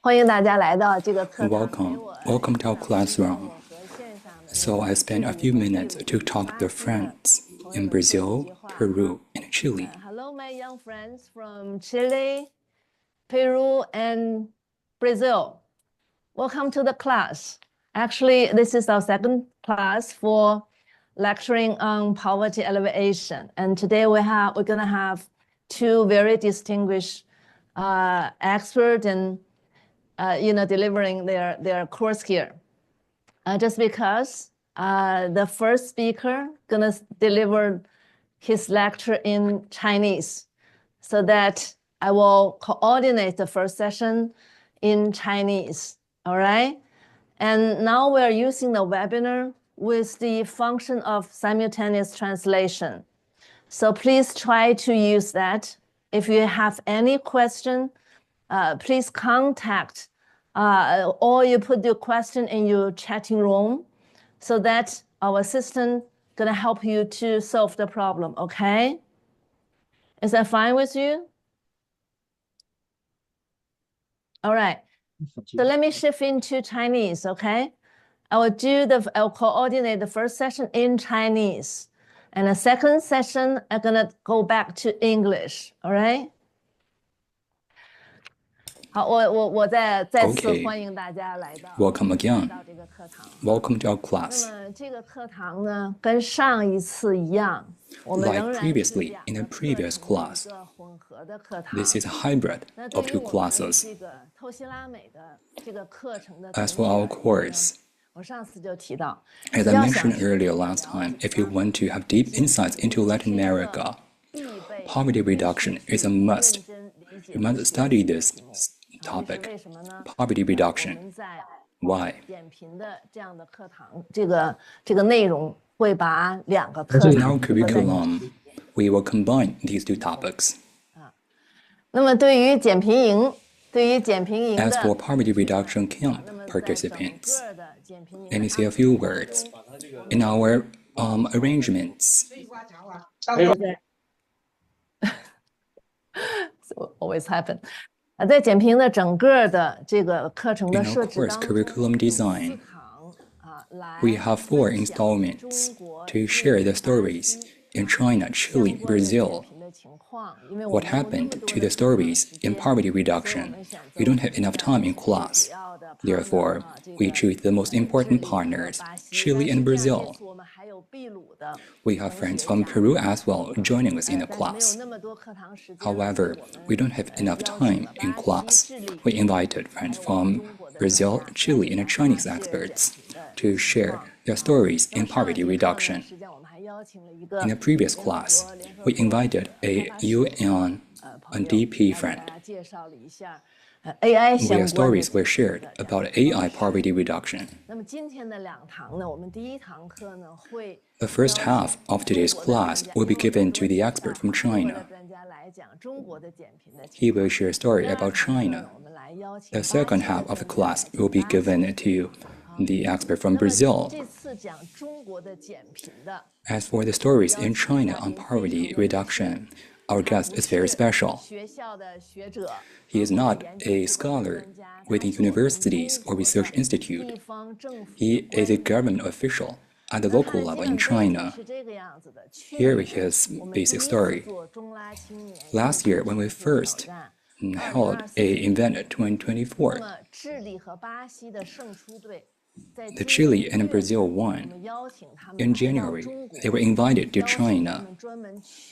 Welcome to our classroom. So I spent a few minutes to talk to friends in Brazil, Peru, and Chile. Hello, my young friends from Chile, Peru, and Brazil. Welcome to the class. Actually, this is our second class for lecturing on poverty alleviation. And today we're going to have two very distinguished experts and delivering their course here. Just because the first speaker gonna deliver his lecture in Chinese, so that I will coordinate the first session in Chinese. All right. And now we're using the webinar with the function of simultaneous translation. So please try to use that. If you have any question, please contact or you put your question in your chatting room so that our assistant gonna help you to solve the problem, okay? Is that fine with you? All right, so let me shift into Chinese, okay? I'll coordinate the first session in Chinese. And the second session, I'm gonna go back to English, all right? Okay. Welcome again. Welcome to our class. Like previously in the previous class, this is a hybrid of two classes. As for our course, as I mentioned earlier last time, if you want to have deep insights into Latin America, poverty reduction is a must. You must study this topic, poverty reduction. Why? In our curriculum, we will combine these two topics. As for poverty reduction camp participants, let me say a few words. In our arrangements, always happen. In our course curriculum design, we have 4 installments to share the stories in China, Chile, Brazil. What happened to the stories in poverty reduction? We don't have enough time in class. Therefore, we choose the most important partners, Chile and Brazil. We have friends from Peru as well joining us in the class. However, we don't have enough time in class. We invited friends from Brazil, Chile, and Chinese experts to share their stories in poverty reduction. In the previous class, we invited a UN and DP friend, where stories were shared about AI poverty reduction. The first half of today's class will be given to the expert from China. He will share a story about China. The second half of the class will be given to the expert from Brazil. As for the stories in China on poverty reduction, our guest is very special. He is not a scholar within universities or research institute. He is a government official at the local level in China. Here is his basic story. Last year, when we first held an event at 2024, the Chile and Brazil won. In January, they were invited to China.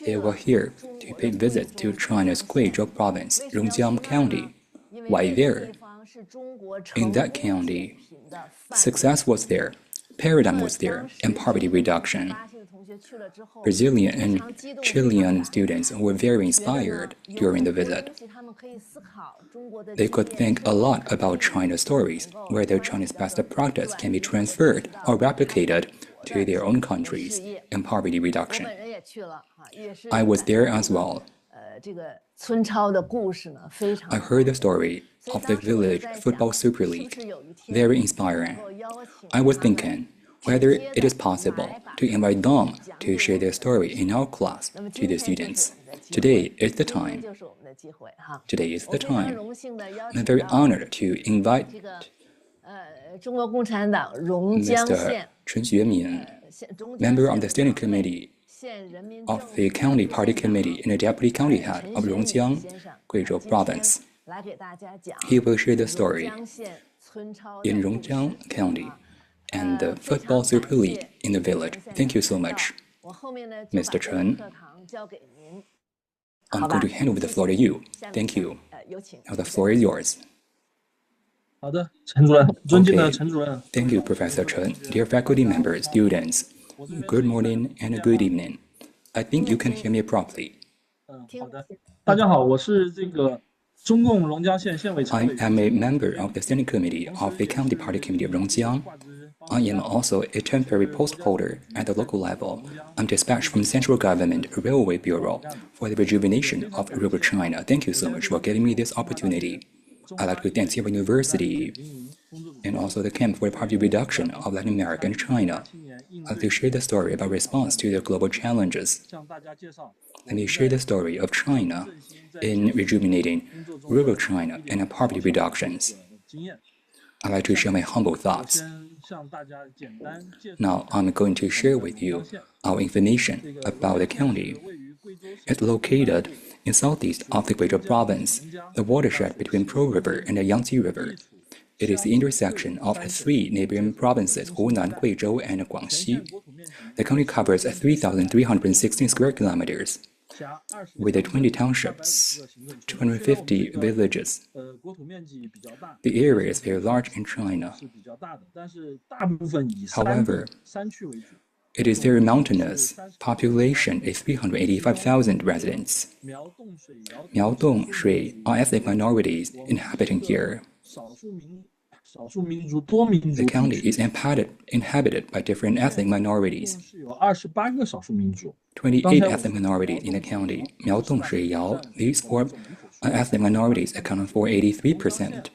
They were here to pay visits to China's Guizhou province, Rongjiang County. Why there? In that county, success was there, paradigm was there, and poverty reduction. Brazilian and Chilean students were very inspired during the visit. They could think a lot about China's stories, whether Chinese best practice can be transferred or replicated to their own countries in poverty reduction. I was there as well. I heard the story of the village football super league, very inspiring. I was thinking, whether it is possible to invite them to share their story in our class to the students. Today is the time. Today is the time. I'm very honored to invite Mr. Chen Xuemin, member of the Standing Committee of the County Party Committee and the Deputy County Head of Rongjiang, Guizhou Province. He will share the story in Rongjiang County and the Football Super League in the village. Thank you so much, Mr. Chen. I'm going to hand over the floor to you. Thank you. Now the floor is yours. 好的，陈主任，尊敬的陈主任。 Thank you, Professor Chen. Dear faculty members, students, good morning and good evening. I think you can hear me properly. 好的，大家好，我是这个中共榕江县县委常 I 委。 am a member of the Standing Committee of the County Party Committee of Rongjiang. I am also a temporary post holder at the local level. I'm dispatched from the Central Government Railway Bureau for the rejuvenation of rural China. Thank you so much for giving me this opportunity. I'd like to thank Stanford University and also the Camp for the Poverty Reduction of Latin America and China. I'd like to share the story about response to the global challenges. 向大家介绍 Let me share the story of China in rejuvenating rural China and poverty reductions. 经验。 I'd like to share my humble thoughts. 先向大家简单介绍 Now I'm going to share with you our information about the county. 位于贵州省 It's located in southeast of the Guizhou Province, the watershed between Pearl River and the Yangtze River. It is the intersection of the three neighboring provinces, Hunan, Guizhou, and Guangxi. The county covers 3,316 square kilometers, 辖20 with 20 townships, 250 villages. 国土面积比较大， The area is very large in China. 是比较大的，但是大部分以 However, 山区为主。 It is very mountainous. Population is 385,000 residents. 苗洞水瑶 Miaodong, Shui are ethnic minorities inhabiting here. 少数民族多民族 The county is inhabited by different ethnic minorities. 是有28个少数民族。 28 ethnic minorities in the county. Miaodong, Shui, Yao, these four ethnic minorities account for 83%.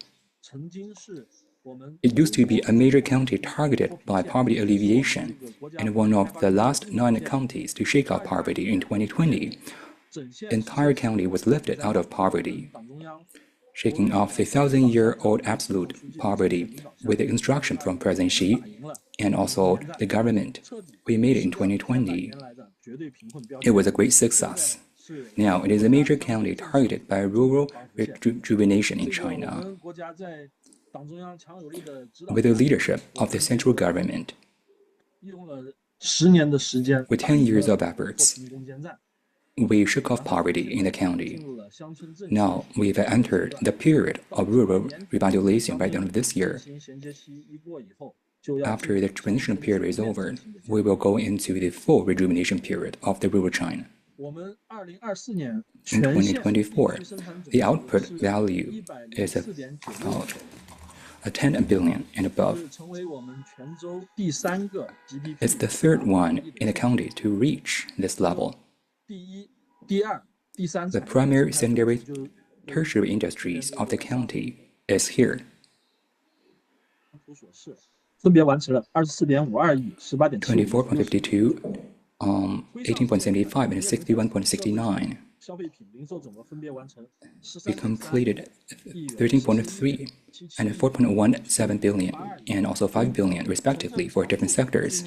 曾经是我们 It used to be a major county targeted by poverty alleviation and one of the last 9 counties to shake off poverty in 2020. 整县 The entire county was lifted out of poverty, 党中央 shaking off the 1,000-year-old absolute poverty with the instruction from President Xi and also the government. We made it in 2020. 来的绝对贫困标 It was a great success. Now, it is a major county targeted by rural rejuvenation in 我 China 们国家在党中央强有力的指导 with the leadership of the central government. 用了10年的时间 With 10 years of efforts, 贫攻坚战， we shook off poverty in the county. 进入了乡村振兴 Now, we've entered the period of rural revitalization by the end of this year. 新衔接期一过以后，就要 After the transition period is over, we will go into the full rejuvenation period of the rural China. 我们2024年 In 全县 2024, 生产总 the 值 output value is 104.96 about 10 billion and above. 是成为我们全州第3个 GDP It's the third one in the county to reach this level. 第1、第2、第3 The primary, secondary, tertiary industries of the county is here. 所示，分别完成了24.52亿、18.75亿 24.52, 18.75, and 61.69. 消费品零售总额分别完成 We completed 13.3 and 4.17 billion and also 5 billion respectively for different sectors.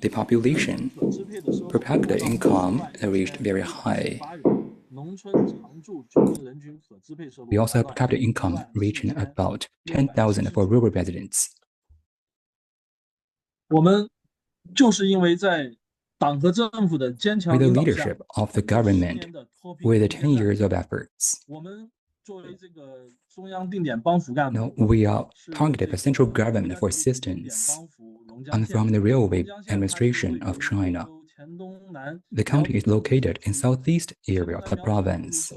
The population 支配的收入 per capita income reached very high. 8元，农村常住居民人均可支配收入 We also have per capita income reaching about 10,000 for rural residents. 我们就是因为在党和政府的坚强 With the 领导下 leadership of the government, 的脱贫 with the 攻 10 坚战 years of efforts, 我们作为这个中央定点帮扶干部 now we are targeted by central government for assistance. 帮扶龙江 I'm 县 from the railway administration of China. 黔东南 The county is located in southeast area of the province.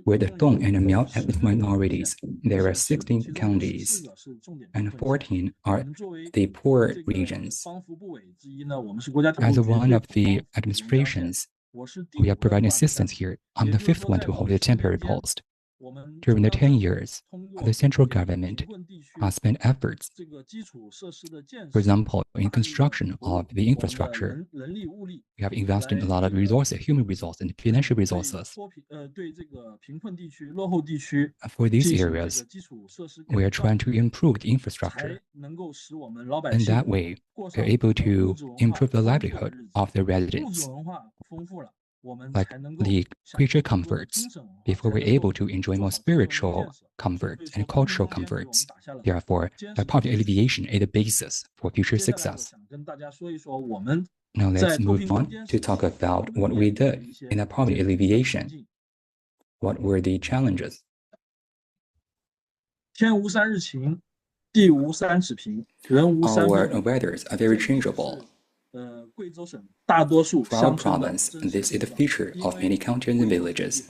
With the Dong and Miao ethnic minorities, there are 16 counties, 是重点 and 14 are 作为 the poor regions. 帮扶部委之一呢，我们是国家铁 As 路局 one of 对 the administrations, 我是第 we are 5个 providing 管 assistance here. I'm the fifth one to hold the temporary post. During the 10 years, the central government has spent efforts, for example, in construction of the infrastructure. We have invested a lot of resources, human resources, and financial resources. For these areas, we are trying to improve the infrastructure. And that way, we are able to improve the livelihood of the residents, like the creature comforts. Before we're able to enjoy more spiritual comforts and cultural comforts. Therefore, poverty alleviation is the basis for future success. Now let's move on to talk about what we did in the poverty alleviation. What were the challenges? Our weathers are very changeable. For our province, this is the feature of many counties and villages.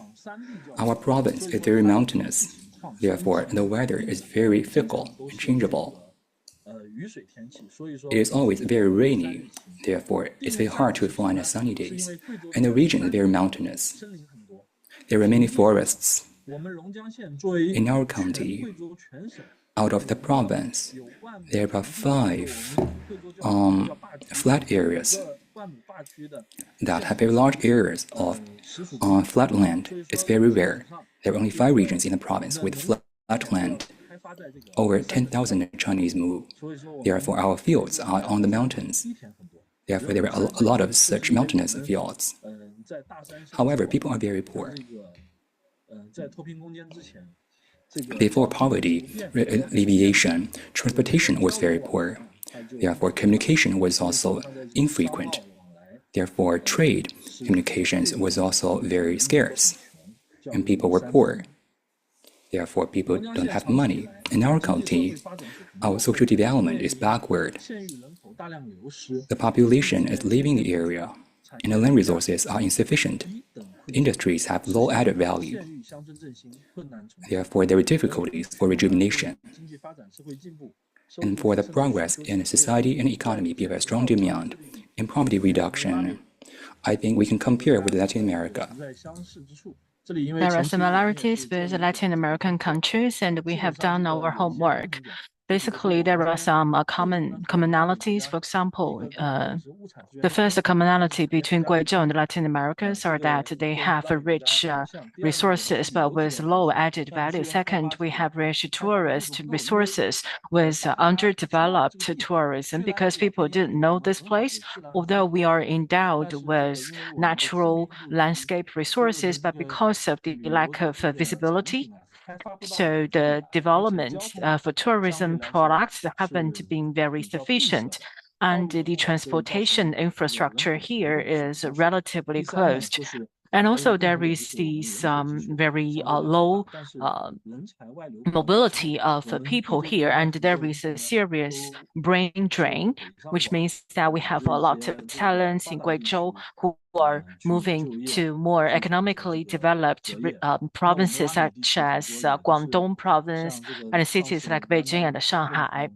Our province is very mountainous. Therefore, the weather is very fickle and changeable. It is always very rainy. Therefore, it's very hard to find sunny days. And the region is very mountainous. There are many forests. In our county, out of the province, there are 5 flat areas that have very large areas of flat land. It's very rare. There are only 5 regions in the province with flat land. Over 10,000 Chinese move. Therefore, our fields are on the mountains. Therefore, there are a lot of such mountainous fields. However, people are very poor. Before poverty alleviation, transportation was very poor. Therefore, communication was also infrequent. Therefore, trade communications was also very scarce, and people were poor. Therefore, people don't have money. In our county, our social development is backward. The population is leaving the area, and the land resources are insufficient. Industries have low added value. Therefore, there are difficulties for rejuvenation. And for the progress in society and economy, we have a strong demand in poverty reduction. I think we can compare with Latin America. There are similarities with Latin American countries, and we have done our homework. Basically, there are some commonalities. For example, the first commonality between Guizhou and Latin Americas are that they have rich resources, but with low added value. Second, we have rich tourist resources with underdeveloped tourism because people didn't know this place. Although we are endowed with natural landscape resources, but because of the lack of visibility, so the development for tourism products haven't been very sufficient. And the transportation infrastructure here is relatively closed. And also there is this very low mobility of people here, and there is a serious brain drain, which means that we have a lot of talents in Guizhou who are moving to more economically developed provinces such as Guangdong province and cities like Beijing and Shanghai.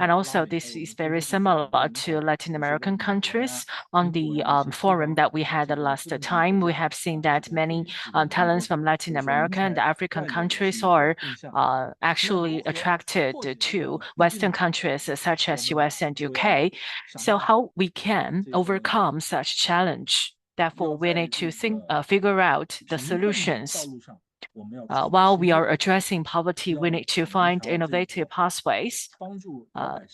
And also this is very similar to Latin American countries. On the forum that we had the last time, we have seen that many talents from Latin America and African countries are actually attracted to Western countries such as US and UK. So how we can overcome such challenge? Therefore, we need to figure out the solutions. While we are addressing poverty, we need to find innovative pathways,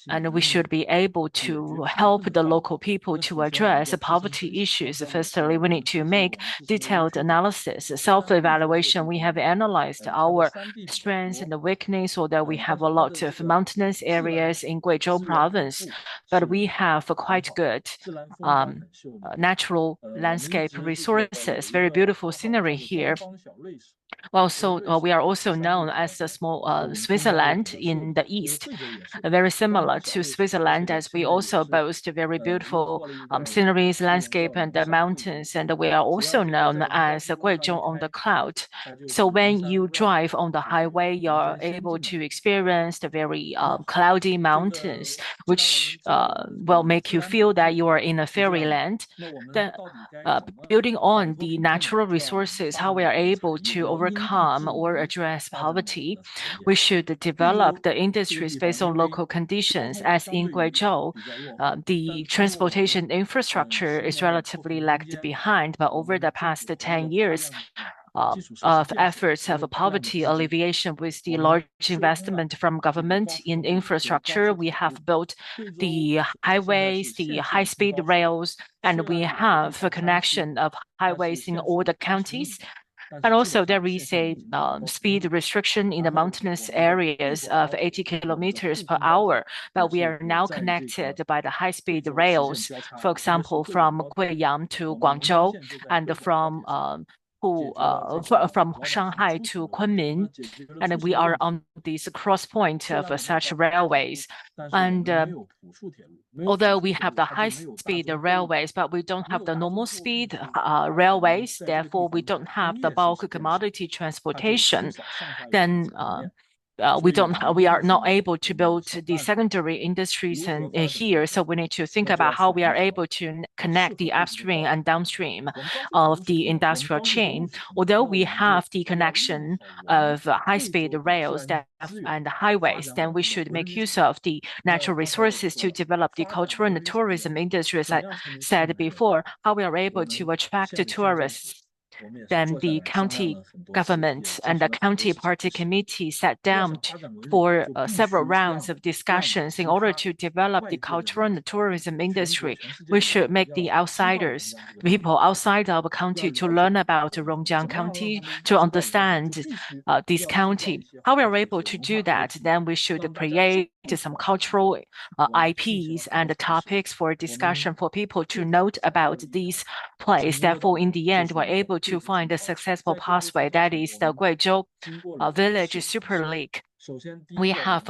and we should be able to help the local people to address poverty issues. Firstly, we need to make detailed analysis, self-evaluation. We have analyzed our strengths and the weakness, although we have a lot of mountainous areas in Guizhou province, but we have quite good natural landscape resources, very beautiful scenery here. Well, so we are also known as the small Switzerland in the east, very similar to Switzerland, as we also boast very beautiful sceneries, landscape, and the mountains. And we are also known as Guizhou on the cloud. So when you drive on the highway, you're able to experience the very cloudy mountains, which will make you feel that you are in a fairyland. Then, building on the natural resources, how we are able to overcome or address poverty, we should develop the industries based on local conditions. As in Guizhou, the transportation infrastructure is relatively lagged behind, but over the past 10 years, of efforts of poverty alleviation with the large investment from government in infrastructure. We have built the highways, the high-speed rails, and we have a connection of highways in all the counties. And also there is a speed restriction in the mountainous areas of 80 kilometers per hour, but we are now connected by the high-speed rails, for example, from Guiyang to Guangzhou and from Shanghai to Kunming, and we are on this cross point of such railways. And although we have the high-speed railways, but we don't have the normal speed railways, therefore we don't have the bulk commodity transportation, then we are not able to build the secondary industries here. So we need to think about how we are able to connect the upstream and downstream of the industrial chain. Although we have the connection of high-speed rails and highways, then we should make use of the natural resources to develop the cultural and tourism industry. As I said before, how we are able to attract tourists. Then the county government and the county party committee sat down for several rounds of discussions in order to develop the cultural and the tourism industry. We should make the outsiders, people outside our county, to learn about Rongjiang County, to understand this county. How we are able to do that, then we should create some cultural IPs and topics for discussion for people to note about these places. Therefore, in the end, we're able to find a successful pathway. That is the Guizhou Village Super League. We have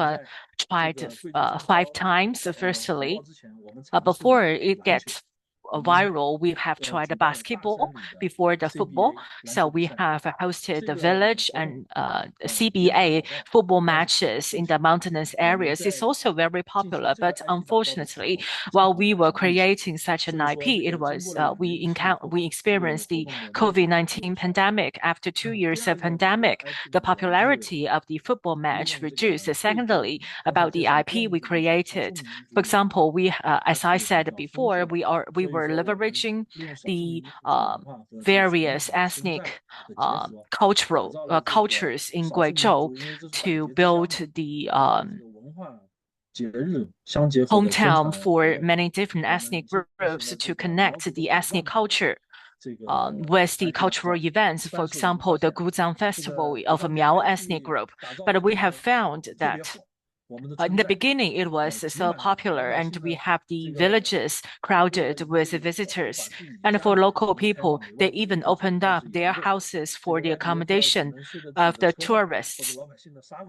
tried 5 times. Firstly, before it gets viral, we have tried basketball before the football. So we have hosted the village and CBA football matches in the mountainous areas. It's also very popular, but unfortunately, while we were creating such an IP, it was we experienced the COVID-19 pandemic. After 2 years of pandemic, the popularity of the football match reduced. Secondly, about the IP we created, for example, we as I said before, we were leveraging the various ethnic cultures in Guizhou to build the hometown for many different ethnic groups to connect the ethnic culture with the cultural events, for example, the Guzang Festival of a Miao ethnic group. But we have found that in the beginning, it was so popular, and we have the villages crowded with visitors. And for local people, they even opened up their houses for the accommodation of the tourists.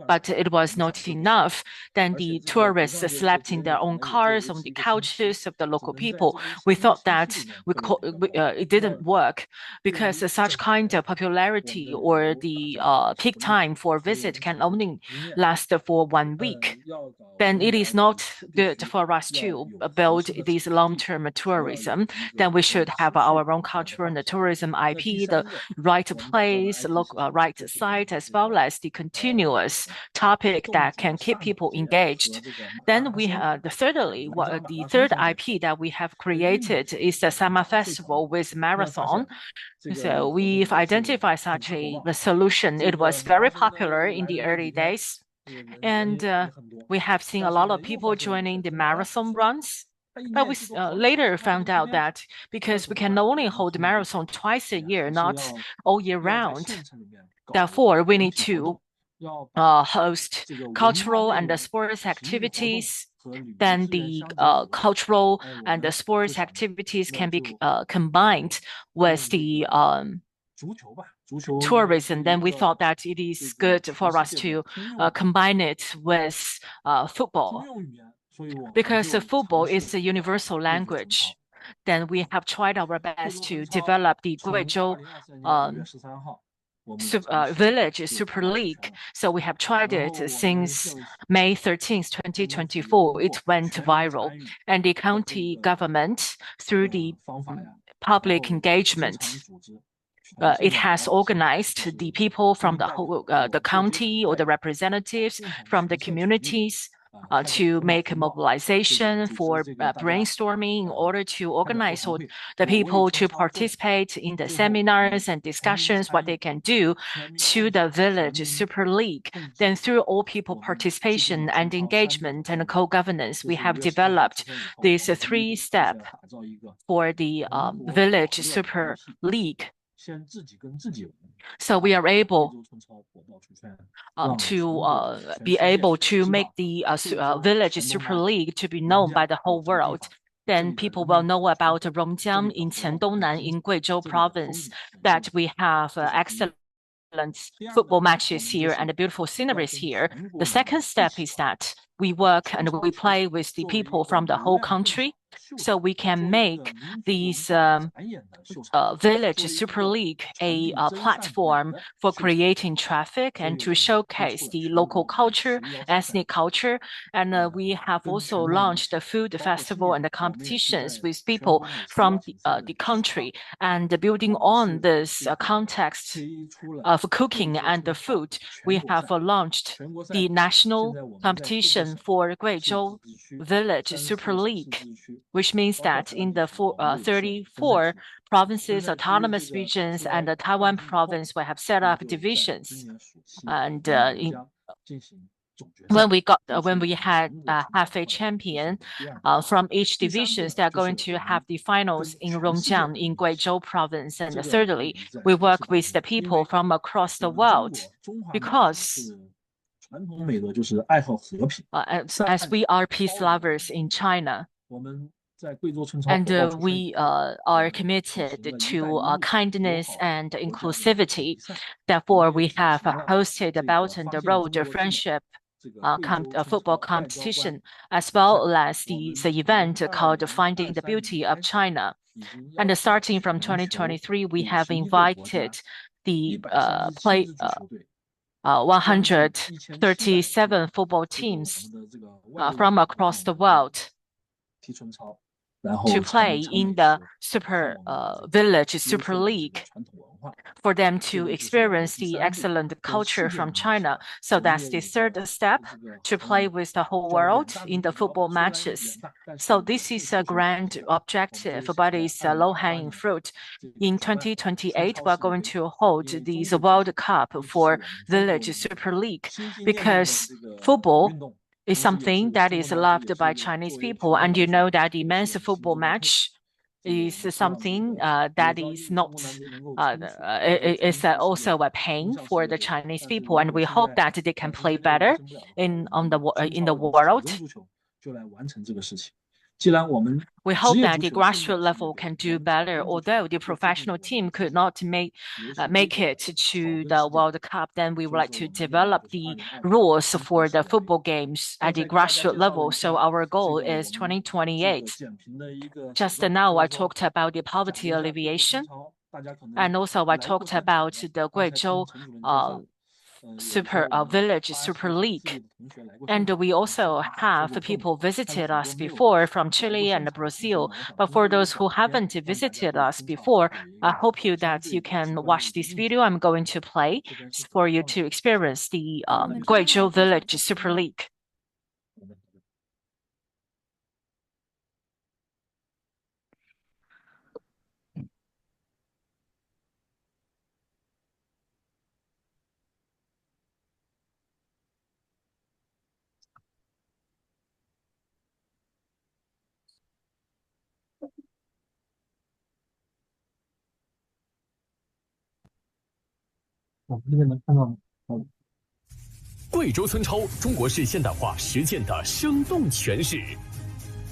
But it was not enough. Then the tourists slept in their own cars, on the couches of the local people. We thought that it didn't work because such kind of popularity or the peak time for visit can only last for 1 week. Then it is not good for us to build this long-term tourism. Then we should have our own cultural and tourism IP, the right place, right site, as well as the continuous topic that can keep people engaged. Then we have the third IP that we have created is the summer festival with marathon. So we've identified such a solution. It was very popular in the early days. And we have seen a lot of people joining the marathon runs. But we later found out that because we can only hold marathon twice a year, not all year round, therefore we need to host cultural and sports activities. Then the cultural and the sports activities can be combined with the tourism. Then we thought that it is good for us to combine it with football, because football is a universal language. Then we have tried our best to develop the Guizhou Village Super League. So we have tried it since May 13th, 2024. It went viral, and the county government, through the public engagement, it has organized the people from the whole the county or the representatives from the communities to make a mobilization for brainstorming in order to organize all the people to participate in the seminars and discussions, what they can do to the village super league. Then through all people participation and engagement and co-governance, we have developed this 3-step for the village super league. So we are able to be able to make the village super league to be known by the whole world. Then people will know about Rongjiang in Qiandongnan in Guizhou province, that we have excellent football matches here and the beautiful sceneries here. The second step is that we work and we play with the people from the whole country, so we can make these village super league a platform for creating traffic and to showcase the local culture, ethnic culture. And we have also launched the food festival and the competitions with people from the country. And building on this context of cooking and the food, we have launched the national competition for Guizhou Village Super League, which means that in the 34 provinces, autonomous regions, and the Taiwan province, we have set up divisions. And when we had half a champion from each divisions, they are going to have the finals in Rongjiang in Guizhou province. And thirdly, we work with the people from across the world because as we are peace lovers in China, and we are committed to kindness and inclusivity. Therefore, we have hosted a Belt and the Road Friendship football competition, as well as the event called Finding the Beauty of China. And starting from 2023, we have invited the 137 football teams from across the world to play in the village super league, for them to experience the excellent culture from China. So that's the third step, to play with the whole world in the football matches. So this is a grand objective, but it's a low-hanging fruit. In 2028, we're going to hold the World Cup for Village Super League, because football is something that is loved by Chinese people. And you know that the men's football match is something that is not, is also a pain for the Chinese people. And we hope that they can play better in the world. We hope that the grassroots level can do better. Although the professional team could not make it to the World Cup, then we would like to develop the rules for the football games at the grassroots level. So our goal is 2028. Just now, I talked about the poverty alleviation, and also I talked about the Guizhou village super league. And we also have people visited us before from Chile and Brazil. But for those who haven't visited us before, I hope that you can watch this video I'm going to play for you to experience the Guizhou Village Super League.贵州村超，中国式现代化实践的生动诠释。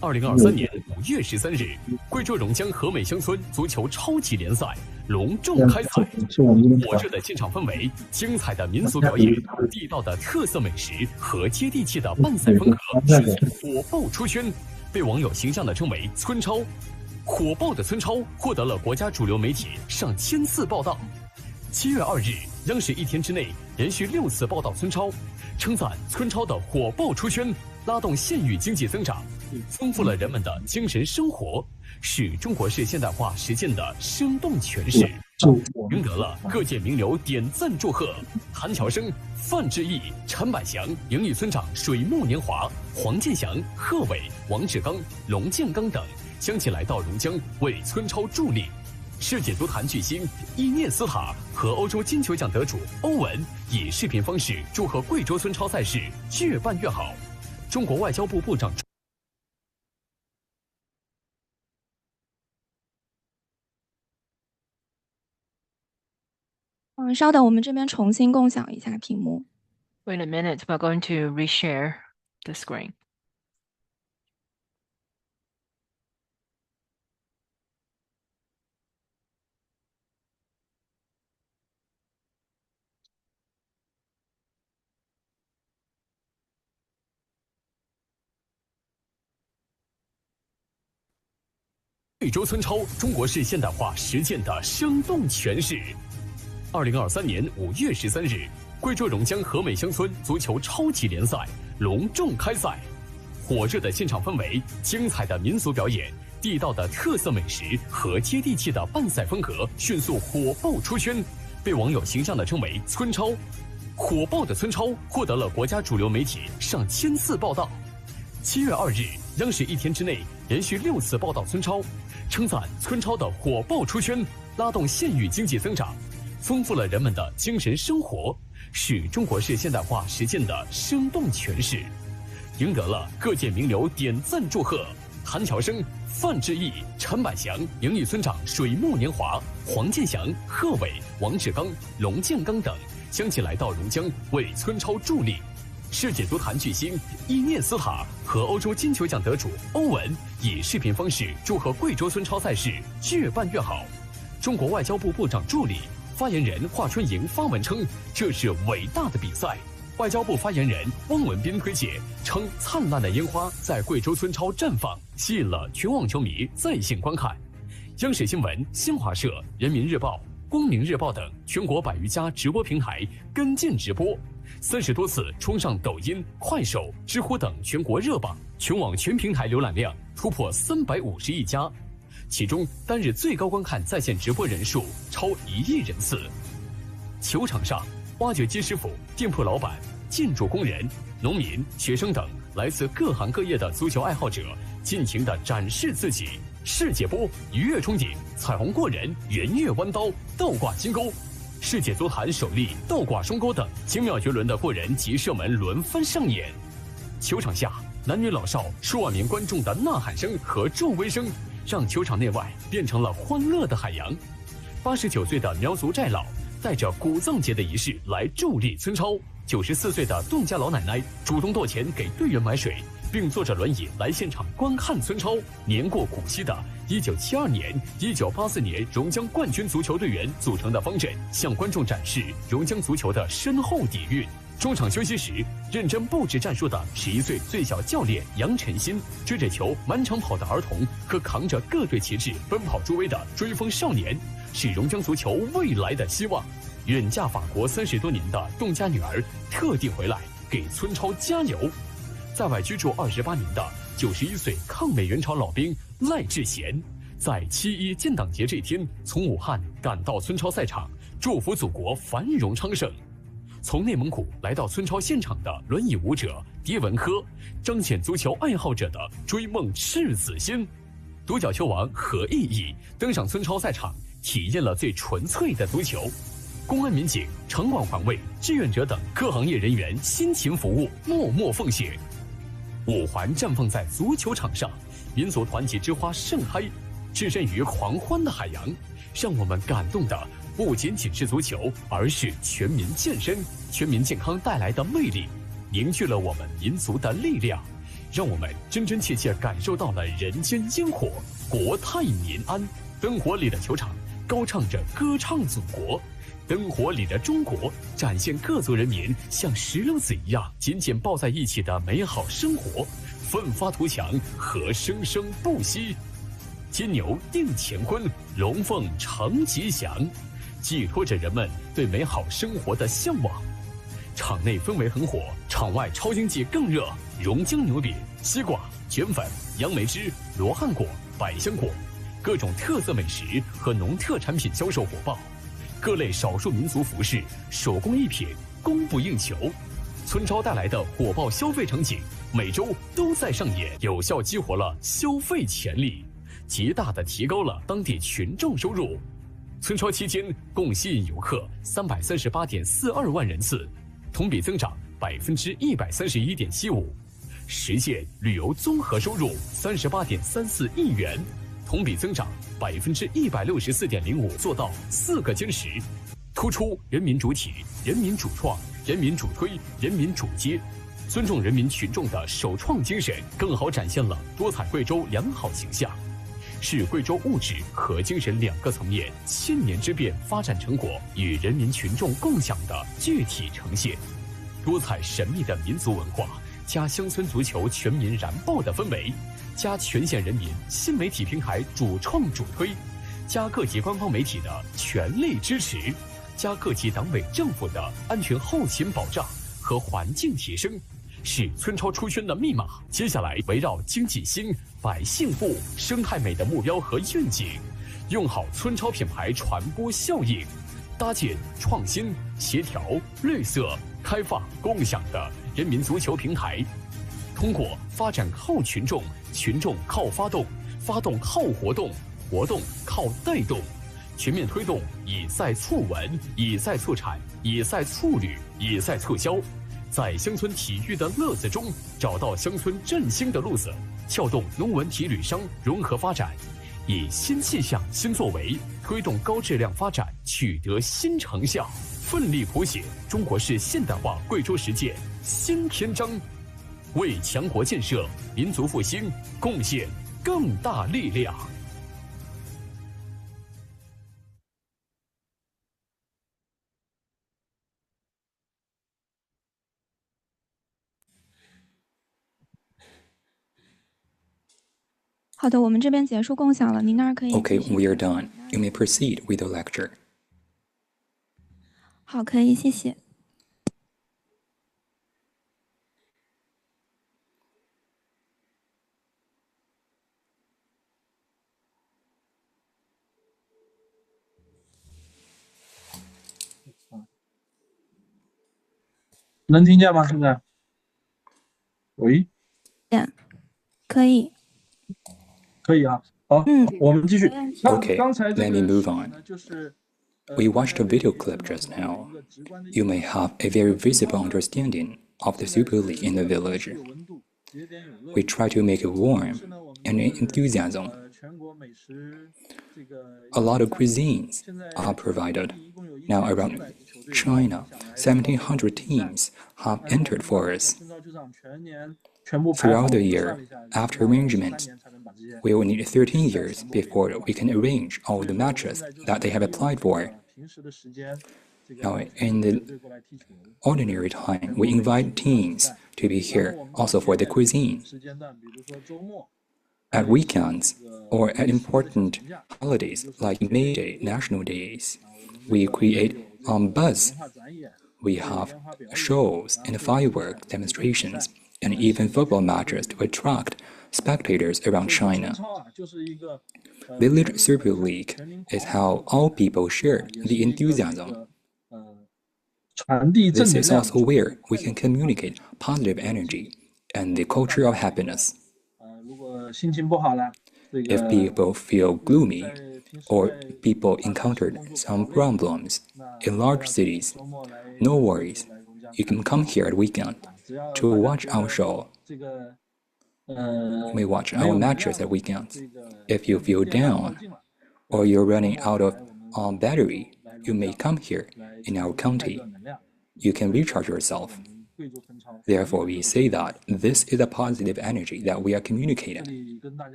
2023年5月13日，贵州榕江和美乡村足球超级联赛隆重开赛。火热的现场氛围、精彩的民俗表演、地道的特色美食和接地气的办赛风格，火爆出圈，被网友形象地称为“村超”。火爆的村超获得了国家主流媒体上千次报道。7月2日，央视1天之内连续6次报道村超，称赞村超的火爆出圈，拉动县域经济增长，丰富了人们的精神生活，是中国式现代化实践的生动诠释。赢得了各界名流点赞祝贺，谭乔生、范志毅、陈百祥、营里村长水木年华、黄建祥、贺伟、王志刚、龙建刚等相继来到榕江为村超助力。世界足坛巨星伊涅斯塔和欧洲金球奖得主欧文以视频方式祝贺贵州村超赛事越办越好。中国外交部部长稍等，我们这边重新共享一下屏幕。Wait a minute, we're going to reshare the screen. 贵州村超中国式现代化实践的生动诠释。2023年5月13日，贵州榕江和美乡村足球超级联赛隆重开赛，火热的现场氛围、精彩的民俗表演、地道的特色美食和接地气的办赛风格迅速火爆出圈，被网友形象地称为“村超”。火爆的村超获得了国家主流媒体上千次报道。7月2日，央视1天之内连续6次报道村超，称赞村超的火爆出圈，拉动县域经济增长，丰富了人们的精神生活，是中国式现代化实践的生动诠释，赢得了各界名流点赞祝贺。谭乔生、范志毅、陈百祥、营里村长水木年华、黄建祥、贺伟、王志刚、龙建刚等相继来到榕江为村超助力。世界足坛巨星伊涅斯塔和欧洲金球奖得主欧文以视频方式祝贺贵州村超赛事越办越好。中国外交部部长助理、发言人华春莹发文称，这是伟大的比赛。外交部发言人汪文斌推介称，灿烂的烟花在贵州村超绽放，吸引了全网球迷在线观看。央视新闻、新华社、人民日报、光明日报等全国100余家直播平台跟进直播，30多次冲上抖音、快手、知乎等全国热榜，全网全平台浏览量突破350亿加，其中单日最高观看在线直播人数超1亿人次。球场上，挖掘机师傅、店铺老板、建筑工人、农民、学生等来自各行各业的足球爱好者尽情地展示自己。世界波、鱼跃冲顶、彩虹过人、圆月弯刀、倒挂金钩，世界足坛首例倒挂双钩等精妙绝伦的过人及射门轮番上演。球场下，男女老少数万名观众的呐喊声和助威声，让球场内外变成了欢乐的海洋。89岁的苗族寨老带着古藏节的仪式来助力村超，94岁的侗家老奶奶主动剁钱给队员买水，并坐着轮椅来现场观看村超。年过古稀的1972年、1984年榕江冠军足球队员组成的方阵，向观众展示榕江足球的深厚底蕴。中场休息时，认真布置战术的11岁最小教练杨晨新，追着球满场跑的儿童和扛着各队旗帜奔跑助威的追风少年，是榕江足球未来的希望。远嫁法国30多年的侗家女儿特地回来给村超加油。在外居住28年的91岁抗美援朝老兵赖志贤，在7·1建党节这天从武汉赶到村超赛场，祝福祖国繁荣昌盛。从内蒙古来到村超现场的轮椅舞者迭文科，彰显足球爱好者的追梦赤子心。独角球王何意义登上村超赛场，体验了最纯粹的足球。公安民警、城管环卫、志愿者等各行业人员辛勤服务，默默奉献。五环绽放在足球场上，民族团结之花盛开，置身于狂欢的海洋。让我们感动的不仅仅是足球，而是全民健身、全民健康带来的魅力，凝聚了我们民族的力量，让我们真真切切感受到了人间烟火，国泰民安。灯火里的球场高唱着歌唱祖国，灯火里的中国展现各族人民像石榴籽一样紧紧抱在一起的美好生活，奋发图强和生生不息。金牛定乾坤，龙凤呈吉祥，寄托着人们对美好生活的向往。场内氛围很火，场外超经济更热。榕江牛饼、西瓜、卷粉、杨梅汁、罗汉果、百香果，各种特色美食和农特产品销售火爆，各类少数民族服饰、手工艺品供不应求。村超带来的火爆消费场景，每周都在上演，有效激活了消费潜力，极大地提高了当地群众收入。村超期间共吸引游客338.42万人次，同比增长131.75%，实现旅游综合收入38.34亿元，同比增长164.05%，做到4个坚持，突出人民主体、人民主创、人民主推、人民主接，尊重人民群众的首创精神，更好展现了多彩贵州良好形象，是贵州物质和精神2个层面1000年之变发展成果与人民群众共享的具体呈现。多彩神秘的民族文化，加乡村足球全民燃爆的氛围，加全县人民新媒体平台主创主推，加各级官方媒体的全力支持，加各级党委政府的安全后勤保障和环境提升，是村超出圈的密码。接下来围绕经济兴、百姓富、生态美的目标和愿景，用好村超品牌传播效应，搭建创新、协调、绿色、开放、共享的人民足球平台。通过发展靠群众，群众靠发动，发动靠活动，活动靠带动，全面推动以赛促文、以赛促产、以赛促旅、以赛促销，在乡村体育的乐子中找到乡村振兴的路子，撬动农文体旅商融合发展，以新气象、新作为推动高质量发展，取得新成效，奋力谱写中国式现代化贵州实践新篇章，为强国建设、民族复兴贡献更大力量。好的，我们这边结束共享了，您那儿可以。Okay, we are done. You may proceed with the lecture. 好，可以，谢谢。能听见吗？现在？喂？可以。可以啊。好，我们继续。Okay, 刚才 let me move on. We watched a video clip just now. You may have a very visible understanding of the Super League in the village. We try to make it warm and enthusiasm. A lot of cuisines are provided. Now around China, 1,700 teams have entered for us. Throughout the year, after arrangement, we will need 13 years before we can arrange all the matches that they have applied for. Now, in the ordinary time, we invite teams to be here also for the cuisine. At weekends or at important holidays like May Day, National Days, we create buzz. We have shows and firework demonstrations and even football matches to attract spectators around China. Village Super League is how all people share the enthusiasm. This is also where we can communicate positive energy and the culture of happiness. If people feel gloomy or people encountered some problems in large cities, no worries. You can come here at weekend to watch our show. You may watch our matches at weekends. If you feel down or you're running out of battery, you may come here in our county. You can recharge yourself. Therefore, we say that this is a positive energy that we are communicating.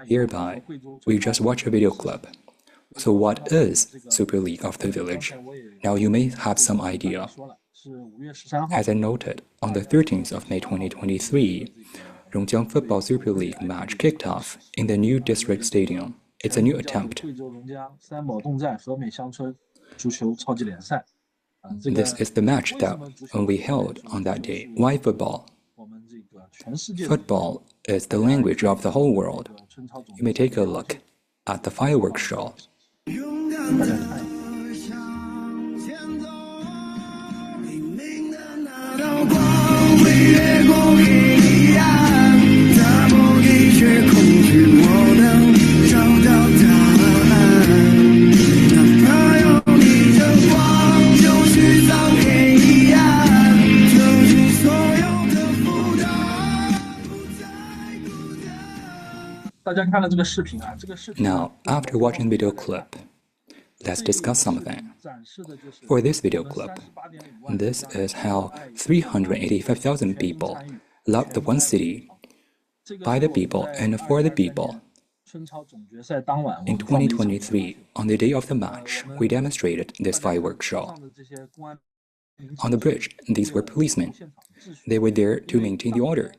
Hereby, we just watch a video clip. So what is Super League of the Village? Now you may have some idea. As I noted, on the 13th of May 2023, Rongjiang Football Super League match kicked off in the new district stadium. It's a new attempt. This is the match that we held on that day. Why football? Football is the language of the whole world. You may take a look at the fireworks show. Now, after watching the video clip, let's discuss something. For this video clip, this is how 385,000 people love the one city, by the people and for the people. In 2023, on the day of the match, we demonstrated this fireworks show. On the bridge, these were policemen. They were there to maintain the order.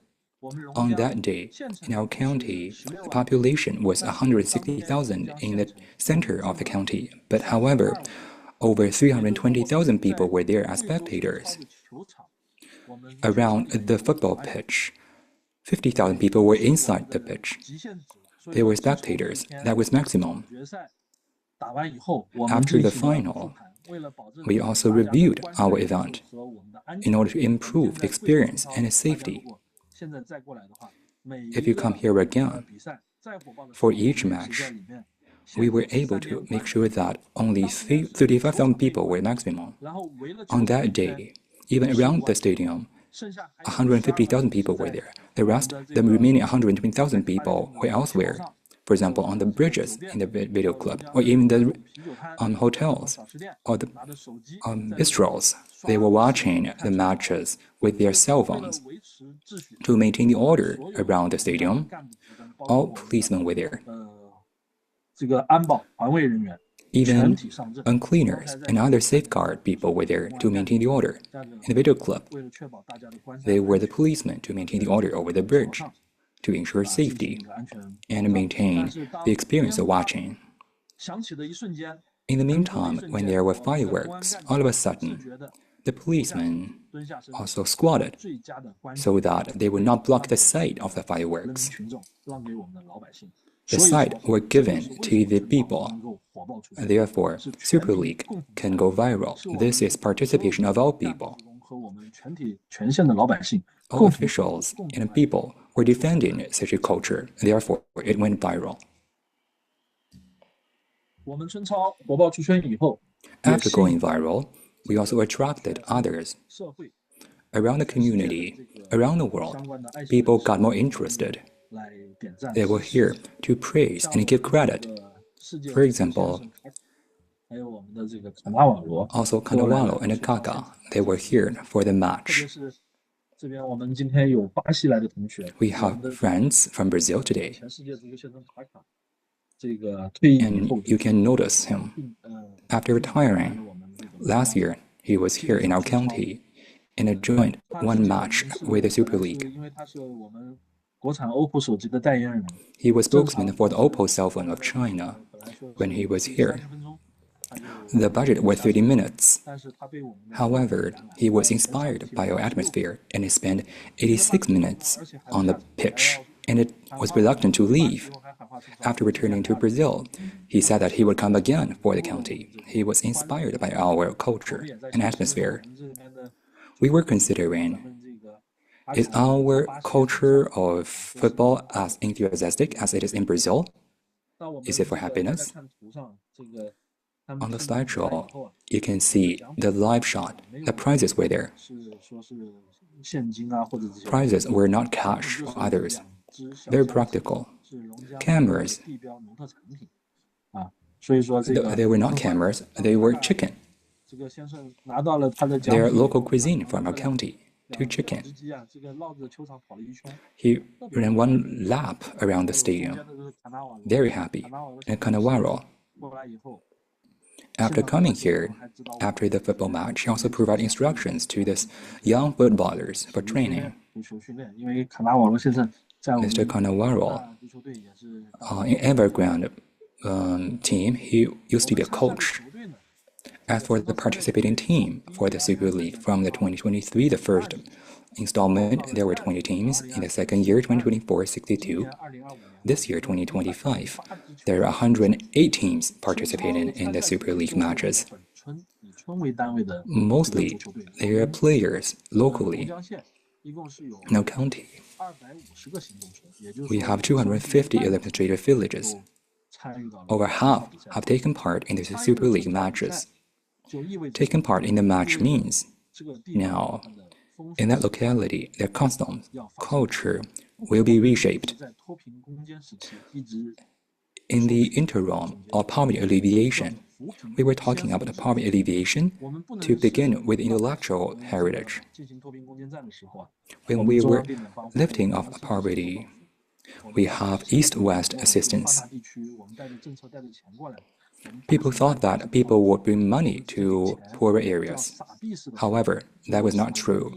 On that day, in our county, the population was 160,000 in the center of the county, but however, over 320,000 people were there as spectators. Around the football pitch, 50,000 people were inside the pitch. They were spectators. That was maximum. After the final, we also reviewed our event in order to improve the experience and the safety. If you come here again, for each match, we were able to make sure that only 35,000 people were maximum. On that day, even around the stadium, 150,000 people were there. The remaining 120,000 people were elsewhere. For example, on the bridges in the video club, or even the hotels, or the bistros. They were watching the matches with their cell phones. To maintain the order around the stadium, all policemen were there. Even cleaners and other safeguard people were there to maintain the order. In the video club, they were the policemen to maintain the order over the bridge, to ensure safety and maintain the experience of watching. In the meantime, when there were fireworks, all of a sudden, the policemen also squatted so that they would not block the sight of the fireworks. The sight were given to the people. Therefore, Super League can go viral. This is participation of all people. All officials and people were defending such a culture. Therefore, it went viral. After going viral, we also attracted others. Around the community, around the world, people got more interested. They were here to praise and give credit. For example, also Cannavaro and Kaka, they were here for the match. We have friends from Brazil today, and you can notice him. After retiring, last year, he was here in our county and joined one match with the Super League. He was spokesman for the Oppo cell phone of China when he was here. The budget was 30 minutes. However, he was inspired by our atmosphere and he spent 86 minutes on the pitch and was reluctant to leave. After returning to Brazil, he said that he would come again for the county. He was inspired by our culture and atmosphere. We were considering, is our culture of football as enthusiastic as it is in Brazil? Is it for happiness? On the slideshow, you can see the live shot. The prizes were there. Prizes were not cash or others. Very practical. Cameras. They were not cameras, they were chicken. They are local cuisine from our county. 2 chicken. He ran one lap around the stadium. Very happy. And Cannavaro. After coming here, after the football match, he also provided instructions to these young footballers for training. Mr. Cannavaro, in Evergrande team, he used to be a coach. As for the participating team for the Super League from the 2023, the first installment, there were 20 teams. In the second year, 2024, 62. This year, 2025, there are 108 teams participating in the Super League matches. Mostly, they are players locally. Now county, we have 250 administrative villages. Over half have taken part in the Super League matches. Taking part in the match means, now, in that locality, their customs, culture will be reshaped. In the interim of poverty alleviation, we were talking about poverty alleviation to begin with intellectual heritage. When we were lifting off poverty, we have East-West assistance. People thought that people would bring money to poorer areas. However, that was not true.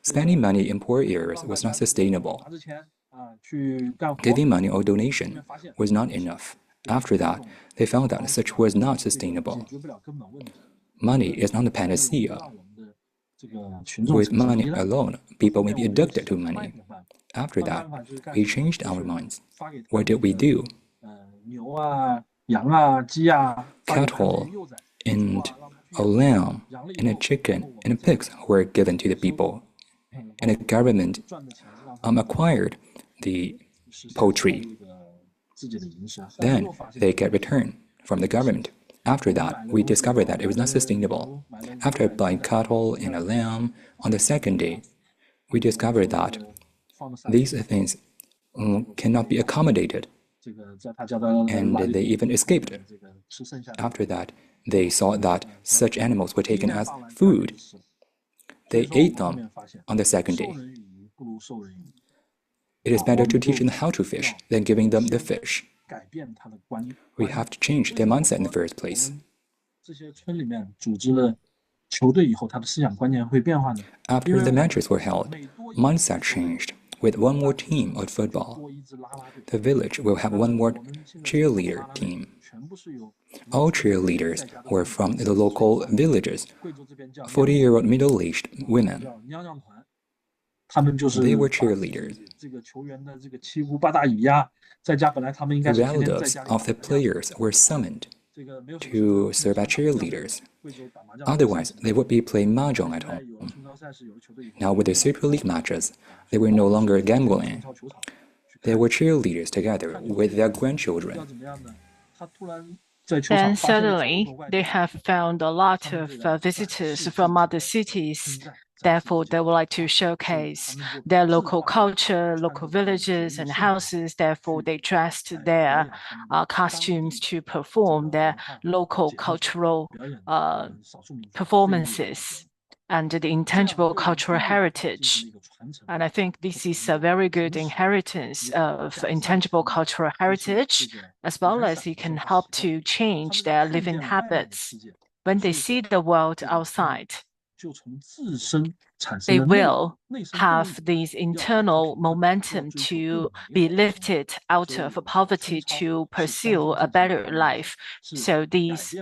Spending money in poor areas was not sustainable. Giving money or donation was not enough. After that, they found that such was not sustainable. Money is not a panacea. With money alone, people may be addicted to money. After that, we changed our minds. What did we do? Cattle and a lamb and a chicken and a pigs were given to the people, and the government acquired the poultry. Then they get return from the government. After that, we discovered that it was not sustainable. After buying cattle and a lamb, on the second day, we discovered that these things cannot be accommodated, and they even escaped. After that, they saw that such animals were taken as food. They ate them on the second day. It is better to teach them how to fish than giving them the fish. We have to change their mindset in the first place. After the matches were held, mindset changed. With one more team of football, the village will have one more cheerleader team. All cheerleaders were from the local villages, 40-year-old middle-aged women. They were cheerleaders. The relatives of the players were summoned to serve as cheerleaders. Otherwise, they would be playing mahjong at home. Now, with the Super League matches, they were no longer gambling. They were cheerleaders together with their grandchildren. Then suddenly, they have found a lot of visitors from other cities. Therefore, they would like to showcase their local culture, local villages and houses. Therefore, they dressed their costumes to perform their local cultural performances and the intangible cultural heritage. And I think this is a very good inheritance of intangible cultural heritage, as well as it can help to change their living habits. When they see the world outside, they will have this internal momentum to be lifted out of poverty to pursue a better life. So this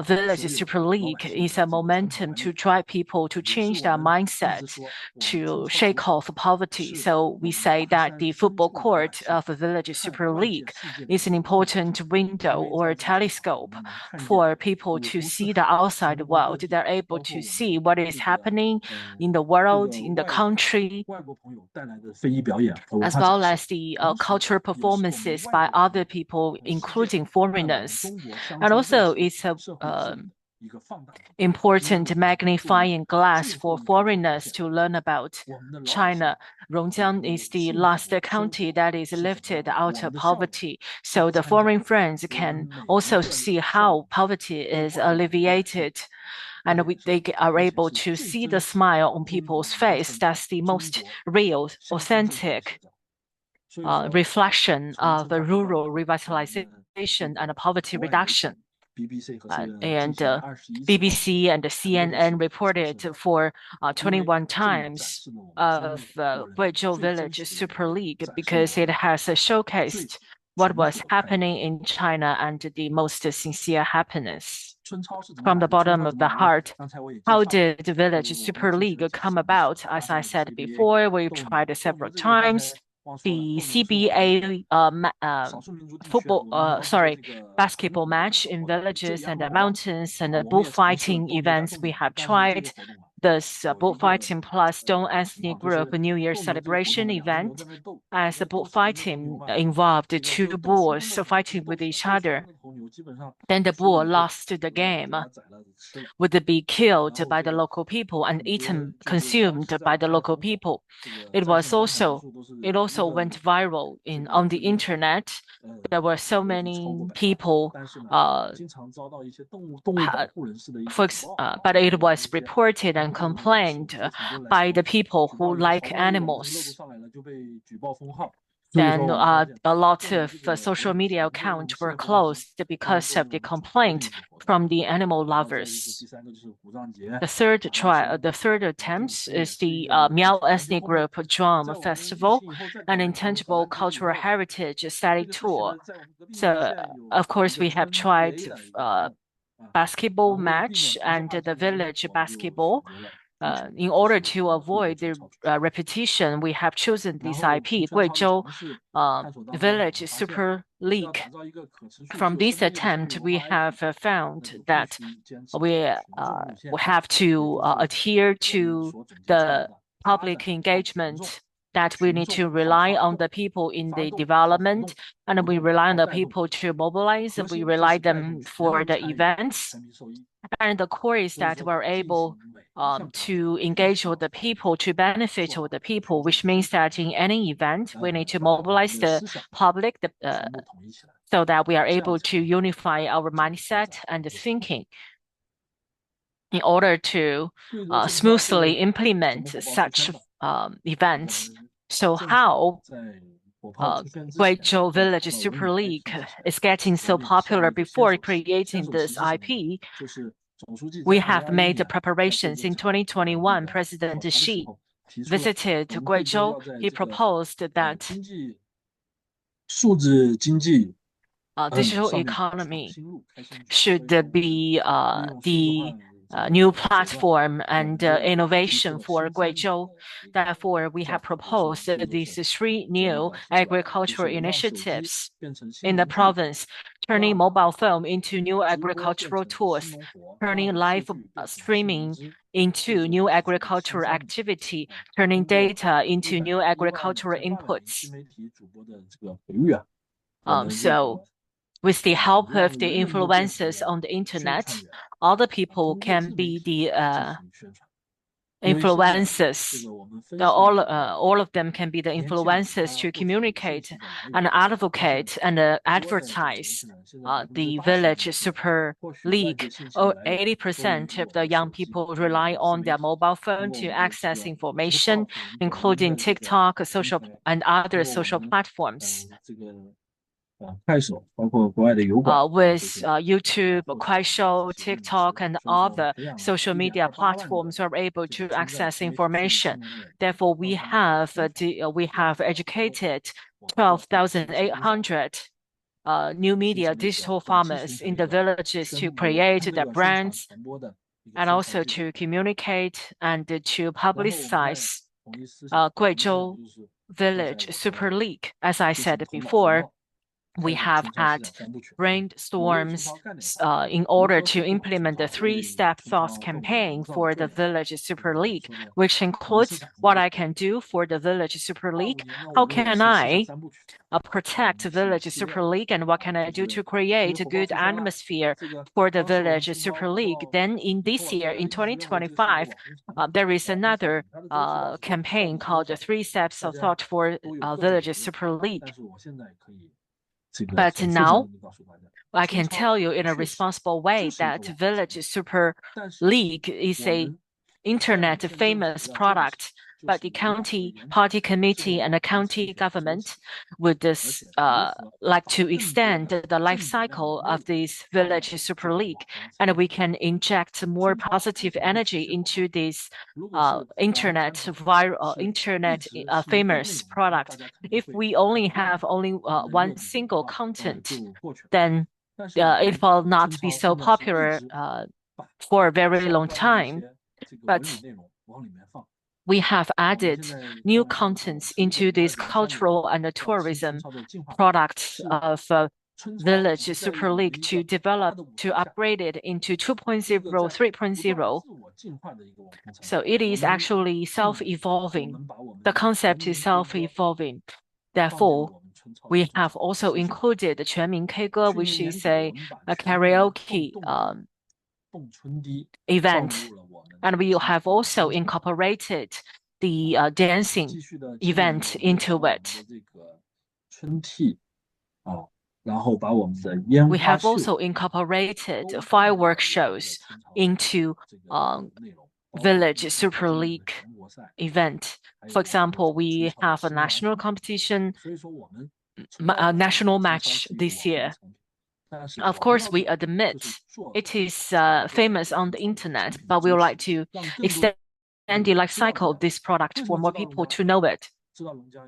Village Super League is a momentum to drive people to change their mindset, to shake off poverty. So we say that the football court of a Village Super League is an important window or telescope for people to see the outside world. They're able to see what is happening in the world, in the country, as well as the cultural performances by other people, including foreigners. And also, it's a important magnifying glass for foreigners to learn about China. Rongjiang is the last county that is lifted out of poverty. So the foreign friends can also see how poverty is alleviated. And they are able to see the smile on people's face. That's the most real, authentic reflection of rural revitalization and poverty reduction. And BBC and CNN reported for 21 times of Guizhou Village Super League because it has showcased what was happening in China and the most sincere happiness from the bottom of the heart. How did the Village Super League come about? As I said before, we tried it several times. The CBA basketball match in villages and the mountains and the bullfighting events we have tried. This bullfighting plus Stone Ethnic Group New Year celebration event, as the bullfighting involved two bulls fighting with each other. Then the bull lost the game, would be killed by the local people and consumed by the local people. It also went viral on the internet. There were so many people, but it was reported and complained by the people who like animals. Then a lot of social media accounts were closed because of the complaint from the animal lovers. The third attempt is the Miao Ethnic Group Drum Festival, an intangible cultural heritage study tour. So, of course, we have tried basketball match and the village basketball. In order to avoid the repetition, we have chosen this IP, Guizhou Village Super League. From this attempt, we have found that we have to adhere to the public engagement, that we need to rely on the people in the development, and we rely on the people to mobilize, and we rely them for the events. And the core is that we're able to engage with the people, to benefit with the people, which means that in any event, we need to mobilize the public so that we are able to unify our mindset and thinking in order to smoothly implement such events. So how Guizhou Village Super League is getting so popular? Before creating this IP, we have made preparations. In 2021, President Xi visited Guizhou. He proposed that digital economy should be the new platform and innovation for Guizhou. Therefore, we have proposed these three new agricultural initiatives in the province: turning mobile phone into new agricultural tools, turning live streaming into new agricultural activity, turning data into new agricultural inputs. So with the help of the influencers on the internet, other people can be the influencers. All of them can be the influencers to communicate and advocate and advertise the Village Super League. 80% of the young people rely on their mobile phone to access information, including TikTok, and other social platforms. With YouTube, Kuaishou, TikTok, and other social media platforms, are able to access information. Therefore, we have educated 12,800 new media digital farmers in the villages to create their brands and also to communicate and to publicize Guizhou Village Super League. As I said before, we have had brainstorms in order to implement the three-step thoughts campaign for the Village Super League, which includes what I can do for the Village Super League, how can I protect the Village Super League, and what can I do to create a good atmosphere for the Village Super League. Then in this year, in 2025, there is another campaign called the Three Steps of Thought for Village Super League. But now, I can tell you in a responsible way that Village Super League is a internet famous product. but the county party committee and the county government would like to extend the life cycle of this village super league, and we can inject more positive energy into this internet famous product. If we only have one single content, then it will not be so popular for a very long time. But we have added new contents into this cultural and tourism product of Village Super League to upgrade it into 2.0, 3.0. So it is actually self-evolving. The concept is self-evolving. Therefore, we have also included the 全民 K 歌, which is a karaoke event. And we have also incorporated the dancing event into it. We have also incorporated fireworks shows into Village Super League event. For example, we have a national competition, national match this year. Of course, we admit it is famous on the internet, but we would like to extend the life cycle of this product for more people to know it,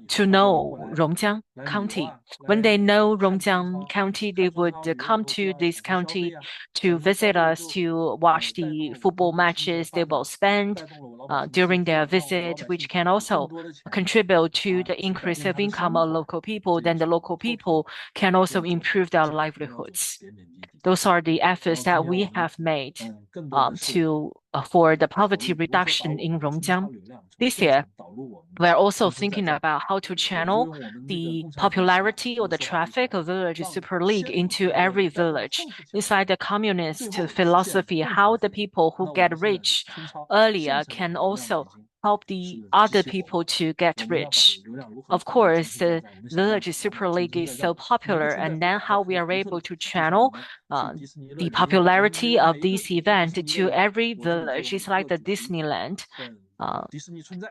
to know Rongjiang County. When they know Rongjiang County, they would come to this county to visit us, to watch the football matches. They will spend during their visit, which can also contribute to the increase of income of local people. Then the local people can also improve their livelihoods. Those are the efforts that we have made for the poverty reduction in Rongjiang. This year, we're also thinking about how to channel the popularity or the traffic of Village Super League into every village. Inside the communist philosophy, how the people who get rich earlier can also help the other people to get rich. Of course, the Village Super League is so popular, and then how we are able to channel the popularity of this event to every village is like the Disneyland.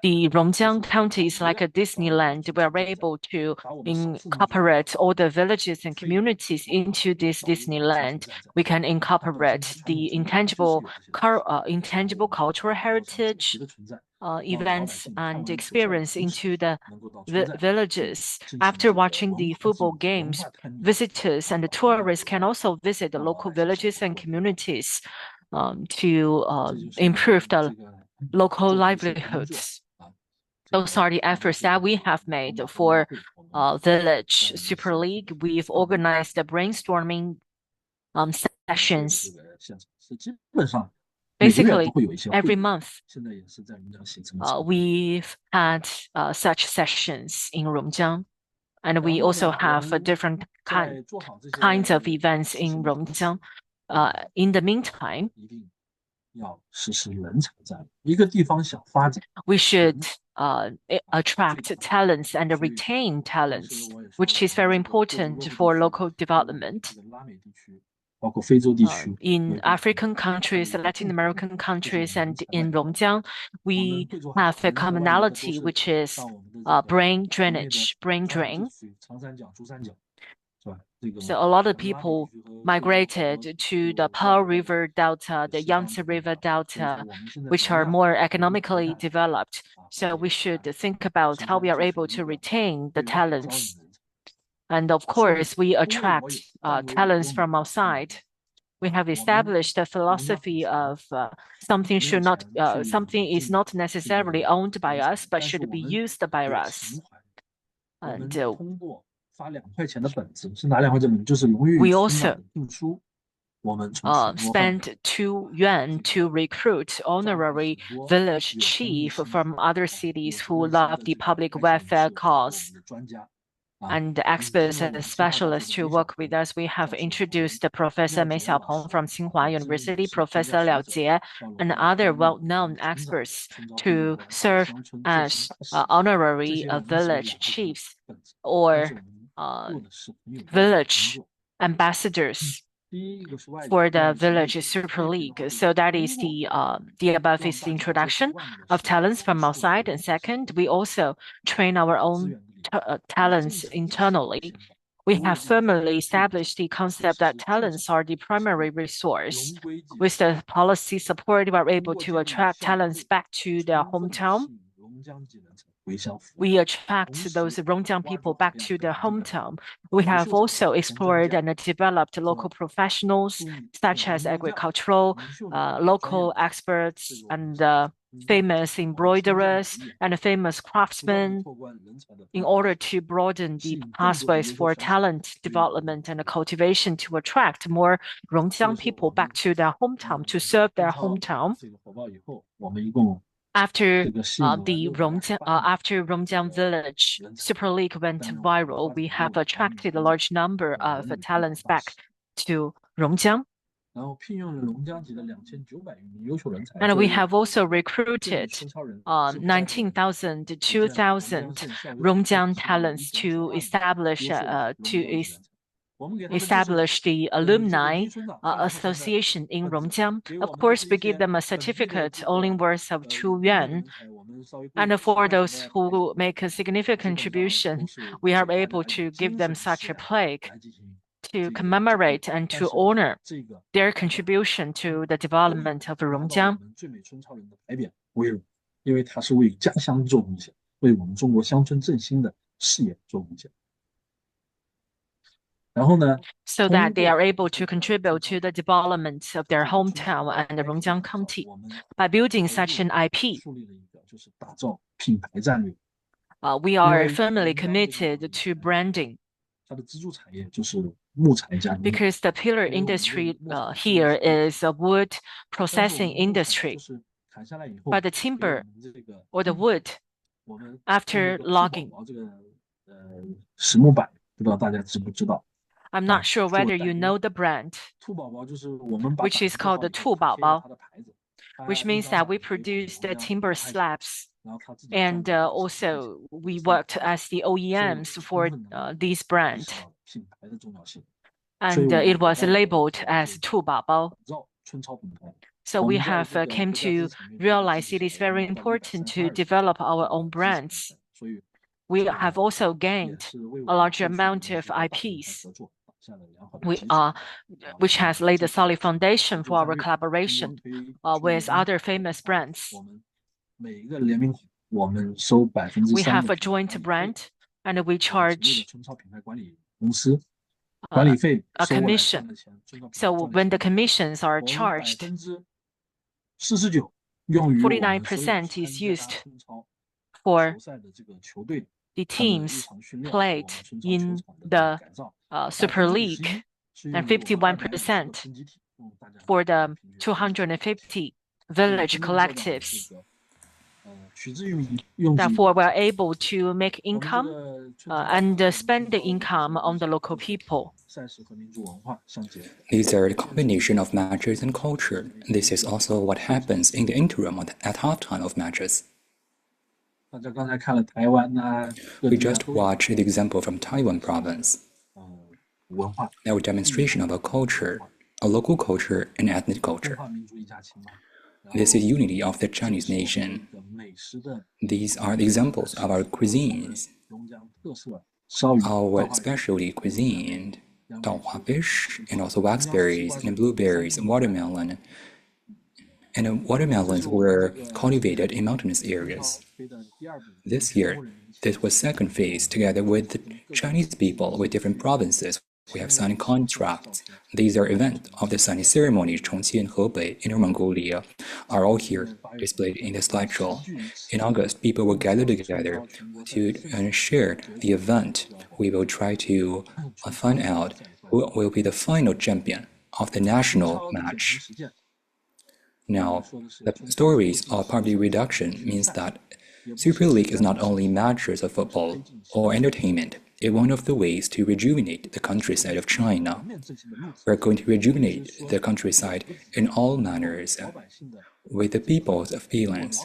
The Rongjiang County is like a Disneyland. We are able to incorporate all the villages and communities into this Disneyland. We can incorporate the intangible cultural heritage events and experience into the villages. After watching the football games, visitors and the tourists can also visit the local villages and communities to improve the local livelihoods. Those are the efforts that we have made for Village Super League. We've organized the brainstorming sessions. Basically, every month, we've had such sessions in Rongjiang, and we also have different kinds of events in Rongjiang. In the meantime, we should attract talents and retain talents, which is very important for local development. In African countries, Latin American countries, and in Rongjiang, we have a commonality, which is brain drainage, brain drain. So a lot of people migrated to the Pearl River Delta, the Yangtze River Delta, which are more economically developed. So we should think about how we are able to retain the talents. And of course, we attract talents from outside. We have established a philosophy of something is not necessarily owned by us, but should be used by us. And we also spent 2 yuan to recruit honorary village chief from other cities who love the public welfare cause. And experts and specialists to work with us. We have introduced Professor Mei Xiaopeng from Tsinghua University, Professor Liao Jie, and other well-known experts to serve as honorary village chiefs or village ambassadors for the Village Super League. So that is the above is the introduction of talents from outside. And second, we also train our own talents internally. We have firmly established the concept that talents are the primary resource. With the policy support, we are able to attract talents back to their hometown. We attract those Rongjiang people back to their hometown. We have also explored and developed local professionals, such as agricultural, local experts, and famous embroiderers and famous craftsmen, in order to broaden the pathways for talent development and cultivation to attract more Rongjiang people back to their hometown to serve their hometown. After Rongjiang Village Super League went viral, we have attracted a large number of talents back to Rongjiang. And we have also recruited 19,000 to 2,000 Rongjiang talents to establish the alumni association in Rongjiang. Of course, we give them a certificate only worth of 2 yuan. And for those who make a significant contribution, we are able to give them such a plaque to commemorate and to honor their contribution to the development of Rongjiang. So that they are able to contribute to the development of their hometown and the Rongjiang County by building such an IP. We are firmly committed to branding, because the pillar industry here is a wood processing industry. But the timber or the wood, after logging, I'm not sure whether you know the brand, which is called the Tu Baobao, which means that we produce the timber slabs. And also we worked as the OEMs for this brand. And it was labeled as Tu Baobao. So we have came to realize it is very important to develop our own brands. We have also gained a large amount of IPs, which has laid a solid foundation for our collaboration with other famous brands. We have a joint brand, and we charge a commission. So when the commissions are charged, 49% is used for the teams played in the Super League, and 51% for the 250 village collectives. Therefore, we're able to make income and spend the income on the local people. These are a combination of matches and culture. This is also what happens in the interim at halftime of matches. We just watched the example from Taiwan province. Now a demonstration of a culture, a local culture and ethnic culture. This is unity of the Chinese nation. These are the examples of our cuisines. Our specialty cuisine, daohua fish, and also waxberries and blueberries and watermelon. And watermelons were cultivated in mountainous areas. This year, this was second phase together with the Chinese people with different provinces. We have signed contracts. These are events of the signing ceremonies. Chongqing and Hebei, Inner Mongolia, are all here displayed in the slideshow. In August, people will gather together to share the event. We will try to find out who will be the final champion of the national match. Now, the stories of poverty reduction means that Super League is not only matches of football or entertainment. It's one of the ways to rejuvenate the countryside of China. We're going to rejuvenate the countryside in all manners, with the people's feelings.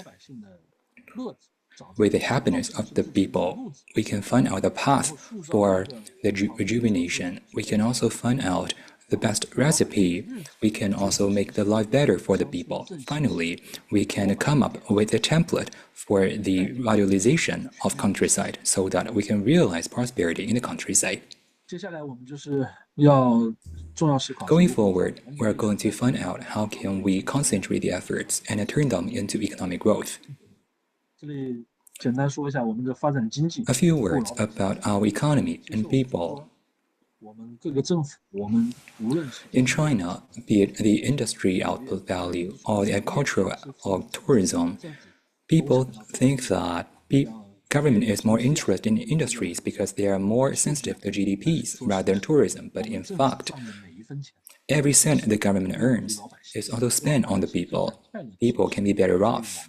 With the happiness of the people, we can find out the path for the rejuvenation. We can also find out the best recipe, we can also make the life better for the people. Finally, we can come up with a template for the revitalization of countryside so that we can realize prosperity in the countryside. Going forward, we're going to find out how can we concentrate the efforts and turn them into economic growth. A few words about our economy and people. In China, be it the industry output value or the agricultural or tourism, people think that government is more interested in industries because they are more sensitive to GDPs rather than tourism. But in fact, every cent the government earns is also spent on the people. People can be better off.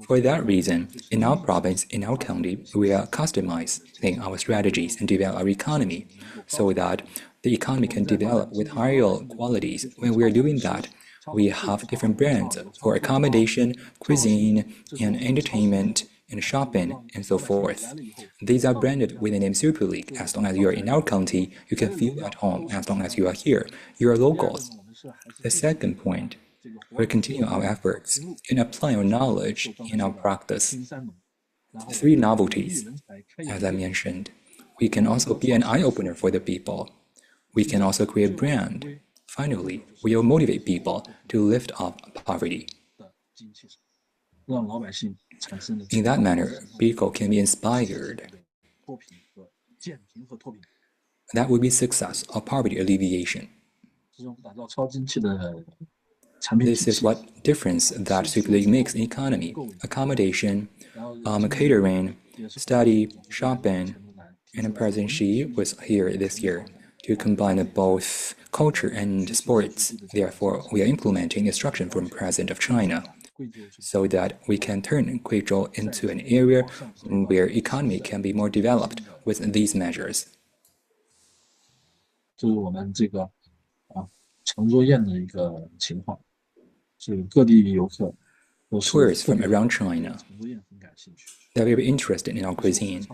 For that reason, in our province, in our county, we are customizing our strategies and develop our economy so that the economy can develop with higher qualities. When we are doing that, we have different brands for accommodation, cuisine, and entertainment, and shopping, and so forth. These are branded with the name Super League. As long as you are in our county, you can feel at home. As long as you are here, you are locals. The second point, we continue our efforts in applying our knowledge in our practice. 3 novelties, as I mentioned. We can also be an eye-opener for the people. We can also create a brand. Finally, we will motivate people to lift up poverty. In that manner, people can be inspired. That would be success of poverty alleviation. This is what difference that Super League makes in economy: accommodation, catering, study, shopping, and President Xi was here this year to combine both culture and sports. Therefore, we are implementing instruction from President of China so that we can turn Guizhou into an area where economy can be more developed with these measures. Tourists from around China, they're very interested in our cuisine.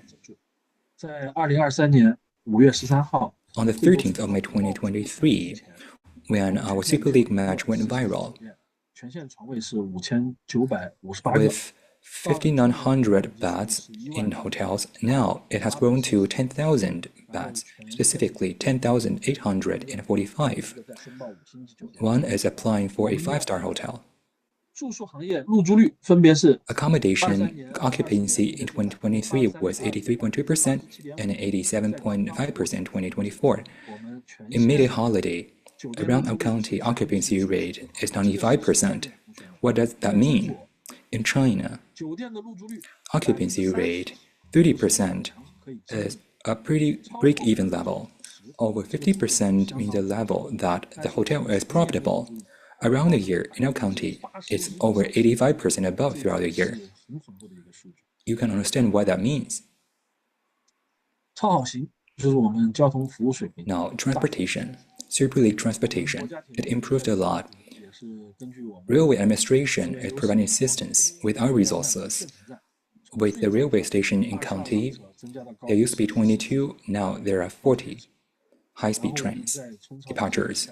On the 13th of May 2023, when our Super League match went viral, with 5,900 bats in hotels, now it has grown to 10,000 bats, specifically 10,845. One is applying for a 5-star hotel. Accommodation occupancy in 2023 was 83.2% and 87.5% in 2024. In May Day holiday, around our county occupancy rate is 95%. What does that mean? In China, occupancy rate 30% is a pretty break-even level. Over 50% means a level that the hotel is profitable. Around the year, in our county, it's over 85% above throughout the year. You can understand what that means. Now, transportation. Super League transportation. It improved a lot. Railway administration is providing assistance with our resources. With the railway station in county, there used to be 22, now there are 40 high-speed trains, departures.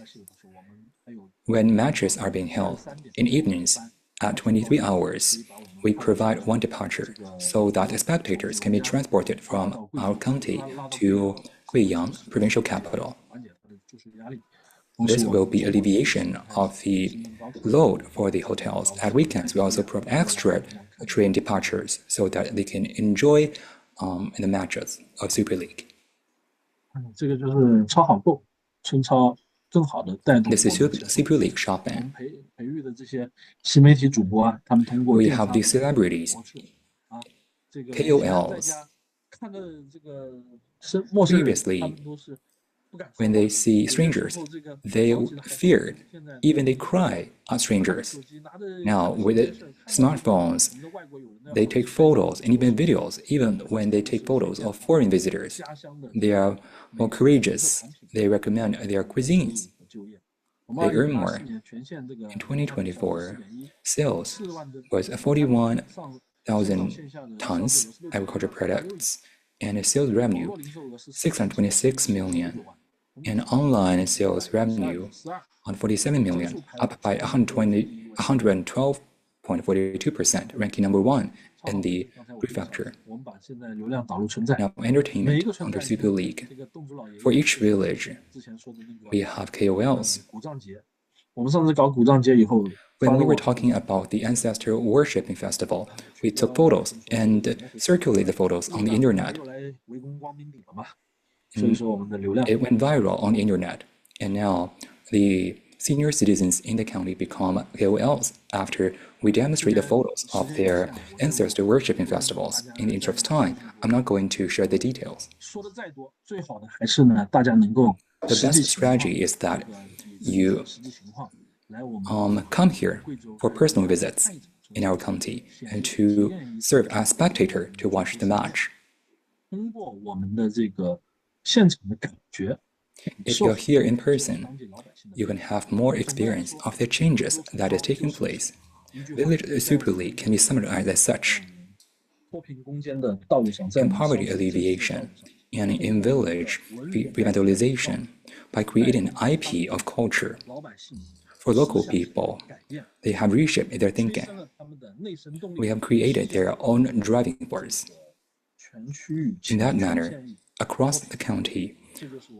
When matches are being held in evenings at 23 hours, we provide 1 departure so that the spectators can be transported from our county to Guiyang, provincial capital. This will be alleviation of the load for the hotels. At weekends, we also provide extra train departures so that they can enjoy the matches of Super League. This is Super League shopping. We have these celebrities, KOLs. Previously, when they see strangers, they feared, even they cry at strangers. Now, with the smartphones, they take photos and even videos, even when they take photos of foreign visitors. They are more courageous. They recommend their cuisines. They earn more. In 2024, sales was 41,000 tons agricultural products, and a sales revenue 626 million. and online sales revenue on 47 million, up by 112.42%, ranking number 1 in the prefecture. Now, entertainment under Super League. For each village, we have KOLs. When we were talking about the ancestor worshipping festival, we took photos and circulated the photos on the internet. It went viral on the internet, and now the senior citizens in the county become KOLs after we demonstrate the photos of their ancestor worshipping festivals. In the interest of time, I'm not going to share the details. The best strategy is that you come here for personal visits in our county and to serve as spectator to watch the match. If you're here in person, you can have more experience of the changes that is taking place. Village Super League can be summarized as such. In poverty alleviation and in village revitalization, by creating an IP of culture. For local people, they have reshaped their thinking. We have created their own driving force. In that manner, across the county,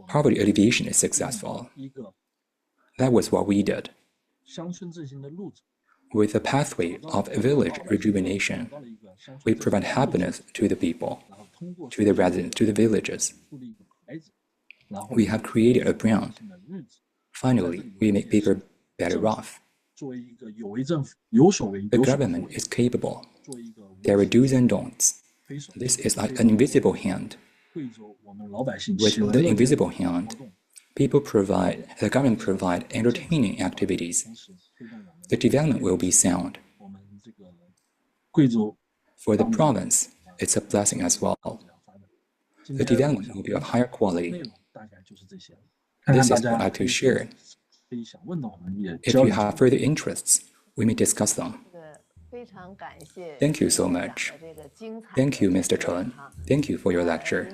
poverty alleviation is successful. That was what we did. With the pathway of village rejuvenation, we provide happiness to the people, to the residents, to the villages. We have created a brand. Finally, we make people better off. The government is capable. There are do's and don'ts. This is like an invisible hand. With the invisible hand, the government provide entertaining activities. The development will be sound. For the province, it's a blessing as well. The development will be of higher quality. This is what I could share. If you have further interests, we may discuss them. Thank you so much. Thank you, Mr. Chen. Thank you for your lecture.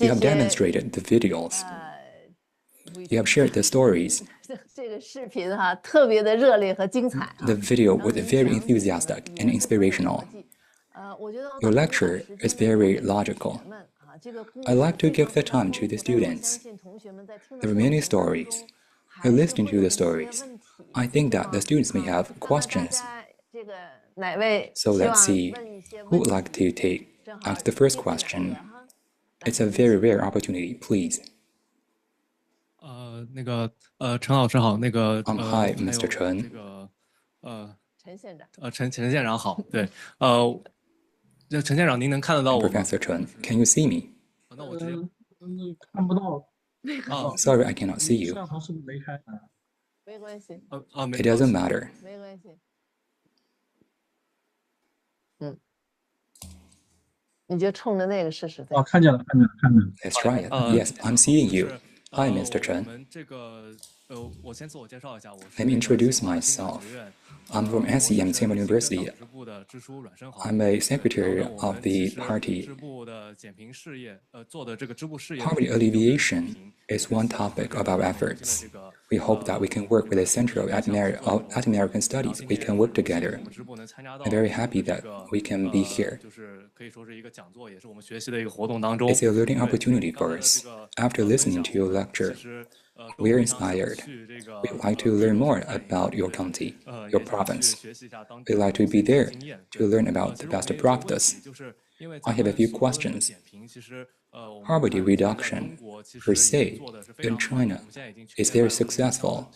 You have demonstrated the videos. You have shared the stories. The video was very enthusiastic and inspirational. Your lecture is very logical. I'd like to give the time to the students. There are many stories. By listening to the stories, I think that the students may have questions. So let's see, who would like to ask the first question? It's a very rare opportunity, please. Hi, Mr. Chen. 陈县长好，对，陈县长您能看得到我吗？ Professor Chen, can you see me? 那我直接看不到。Sorry, I cannot see you. 摄像头是不是没开？ It doesn't matter. 你就冲着那个试试。看见了。 Let's try it. Yes, I'm seeing you. Hi, Mr. Chen. Let me introduce myself. I'm from SEM Tsinghua University. I'm a secretary of the party. Poverty alleviation is one topic of our efforts. We hope that we can work with the Center of Latin American Studies. We can work together. I'm very happy that we can be here. It's a learning opportunity for us. After listening to your lecture, we are inspired. We would like to learn more about your county, your province. We'd like to be there to learn about the best practice. I have a few questions. Poverty reduction, per se, in China is very successful.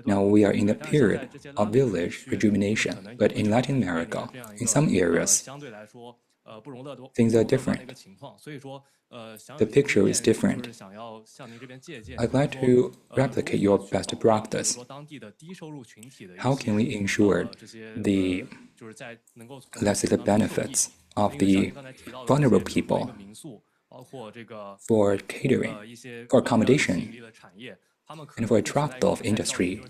Now we are in the period of village rejuvenation, but in Latin America, in some areas, things are different. The picture is different. I'd like to replicate your best practice. How can we ensure the benefits of the vulnerable people for catering, for accommodation And for a drop-off industry,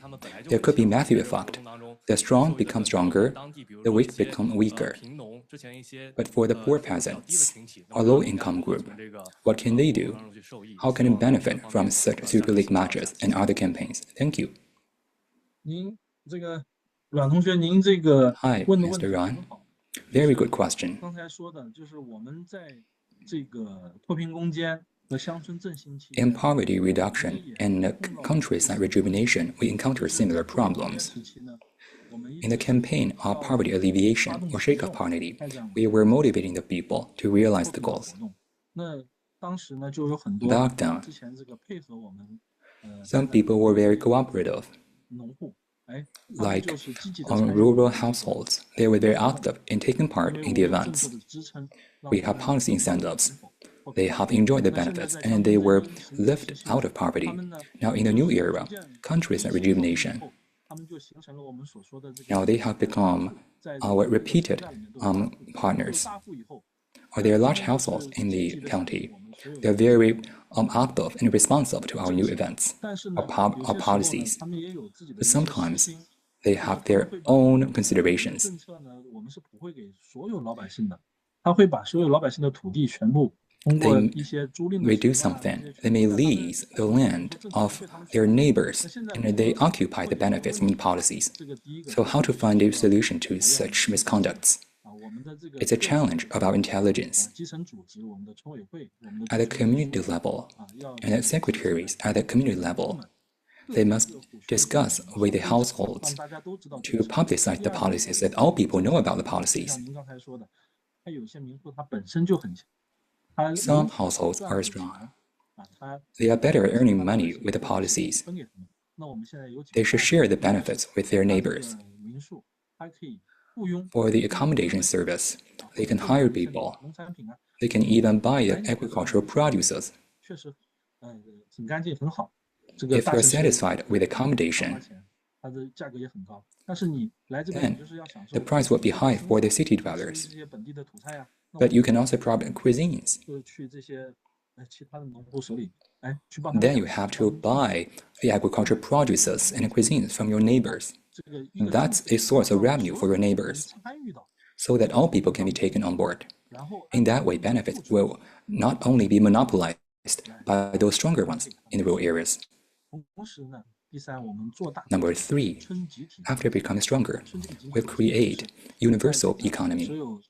there could be massive effect. The strong become stronger, the weak become weaker. But for the poor peasants, or low-income group, what can they do? How can they benefit from such Super League matches and other campaigns? Thank you. 您这个阮同学，您这个 Hi, 问的问题 Mr. 很 Ran. 好。 Very good question. 刚才说的就是我们在这个脱贫攻坚和乡村振兴期 In poverty reduction and countryside rejuvenation, we encounter similar problems. 时期呢，我们 In the campaign of poverty alleviation or shake-up party, we were motivating the people to realize the goals. 那当时呢，就有很多 Back then, 之前这个配合我们 some people were very cooperative. 农户，哎， Like on rural households, they were very active in taking part in the events. We have policy incentives. They have enjoyed the benefits and they were lifted out of poverty. Now in the new era, countryside rejuvenation, 他们就形成了我们所说的这个 now they have become our repeated partners. 大富以后， Or they are large households in the county. They are very active and responsive to our new events 但是 or, 呢， or policies. 他们也有自己的 But sometimes they have their own considerations. 政策呢，我们是不会给所有老百姓的，他会把所有老百姓的土地全部通过 They 一些租赁的 may do 手段 something. They may lease the land of their neighbors and they occupy the benefits from the policies. 这个第一个 So how to find a solution to such misconducts? 啊，我们的这个 It's a challenge of our intelligence 基层组织，我们的村委会，我们的 at the community level 啊，要 and the secretaries at the community level. They must discuss with the households 让大家都知道 to publicize the policies that all people know about the policies. 像您刚才说的，它有些民宿它本身就很强，它 Some households are strong. 啊，它 They are better at earning money with the policies. 分给他们。那我们现在有几 They should share the benefits with their neighbors. 民宿，还可以雇佣 For the accommodation service, they can hire people. 农产品啊， They can even buy the agricultural produces. 确实，很干净，很好。这个 If 大 you're 城市 satisfied with 花 accommodation, 钱，它的价格也很高。但是你来这边， then 你就是要享受 the price will be high for the city 这 dwellers. 些本地的土菜呀。那 But you can also provide cuisines. 就去这些其他的农户手里，哎，去帮他们 Then you have to buy the agricultural produces and cuisines from your neighbors. 这个一个 That's a source of revenue for your neighbors, 参与到， so that all people can be taken on board. 然后 In that way, benefits will not only be monopolized by those stronger ones in the rural areas. 同时呢，第三，我们做大 Number 3, 村集体， after becoming stronger, 村集体 we create universal 所 economy. 有，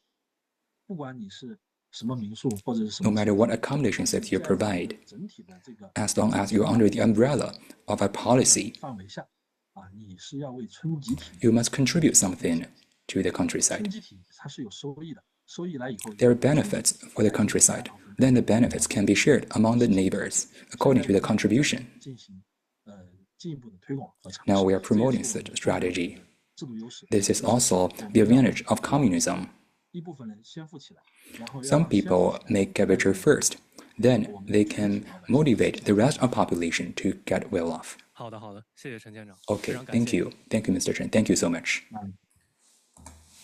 不管你是什么民宿或者是什 No 么， matter what accommodation service you provide, 整体的这个 as long as you're under the umbrella of a policy, 范围下，啊，你是要为村集体， you must contribute something to the countryside. 村集体它是有收益的，收益来以后， There are benefits for the countryside. Then the benefits can be shared among the neighbors according to the contribution. 进行进一步的推广和尝 Now 试。 we are promoting such strategy. 制度优势， This is also the advantage of communism. 一部分人先富起来，然后要 Some people may get richer first. Then they can motivate the rest of population to get well off. 好的，好的，谢谢陈县长。 Okay, 非常感 thank 谢 you. Thank you, Mr. Chen. Thank you so much.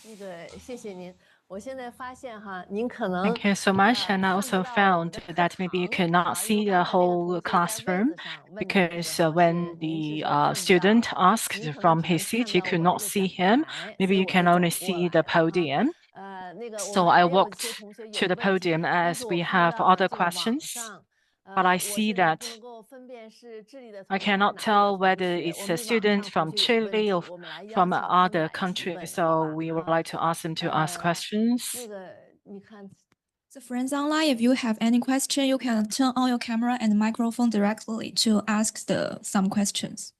那个谢谢您。我现在发现哈，您可能 Thank you so much. And I also found that maybe you could not see the whole classroom because when the student asked from his seat, you could not see him. Maybe you can only see the podium. So I walked to the podium as we have other questions. But I see that I cannot tell whether it's a student from Chile or from other countries. So we would like to ask them to ask questions. So friends online, if you have any question, you can turn on your camera and microphone directly to ask some questions.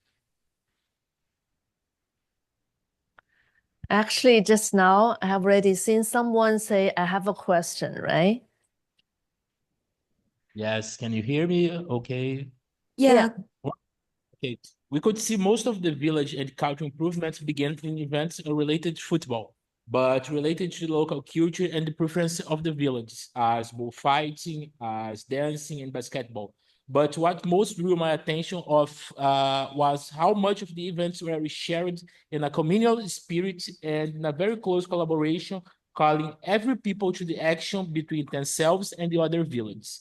Actually, just now I have already seen someone say, I have a question, right? Yes, can you hear me? Okay. Yeah. Okay. We could see most of the village and cultural improvements began in events related to football, but related to local culture and the preference of the village, as bullfighting, as dancing and basketball. But what most drew my attention was how much of the events were shared in a communal spirit and in a very close collaboration, calling every people to the action between themselves and the other villages.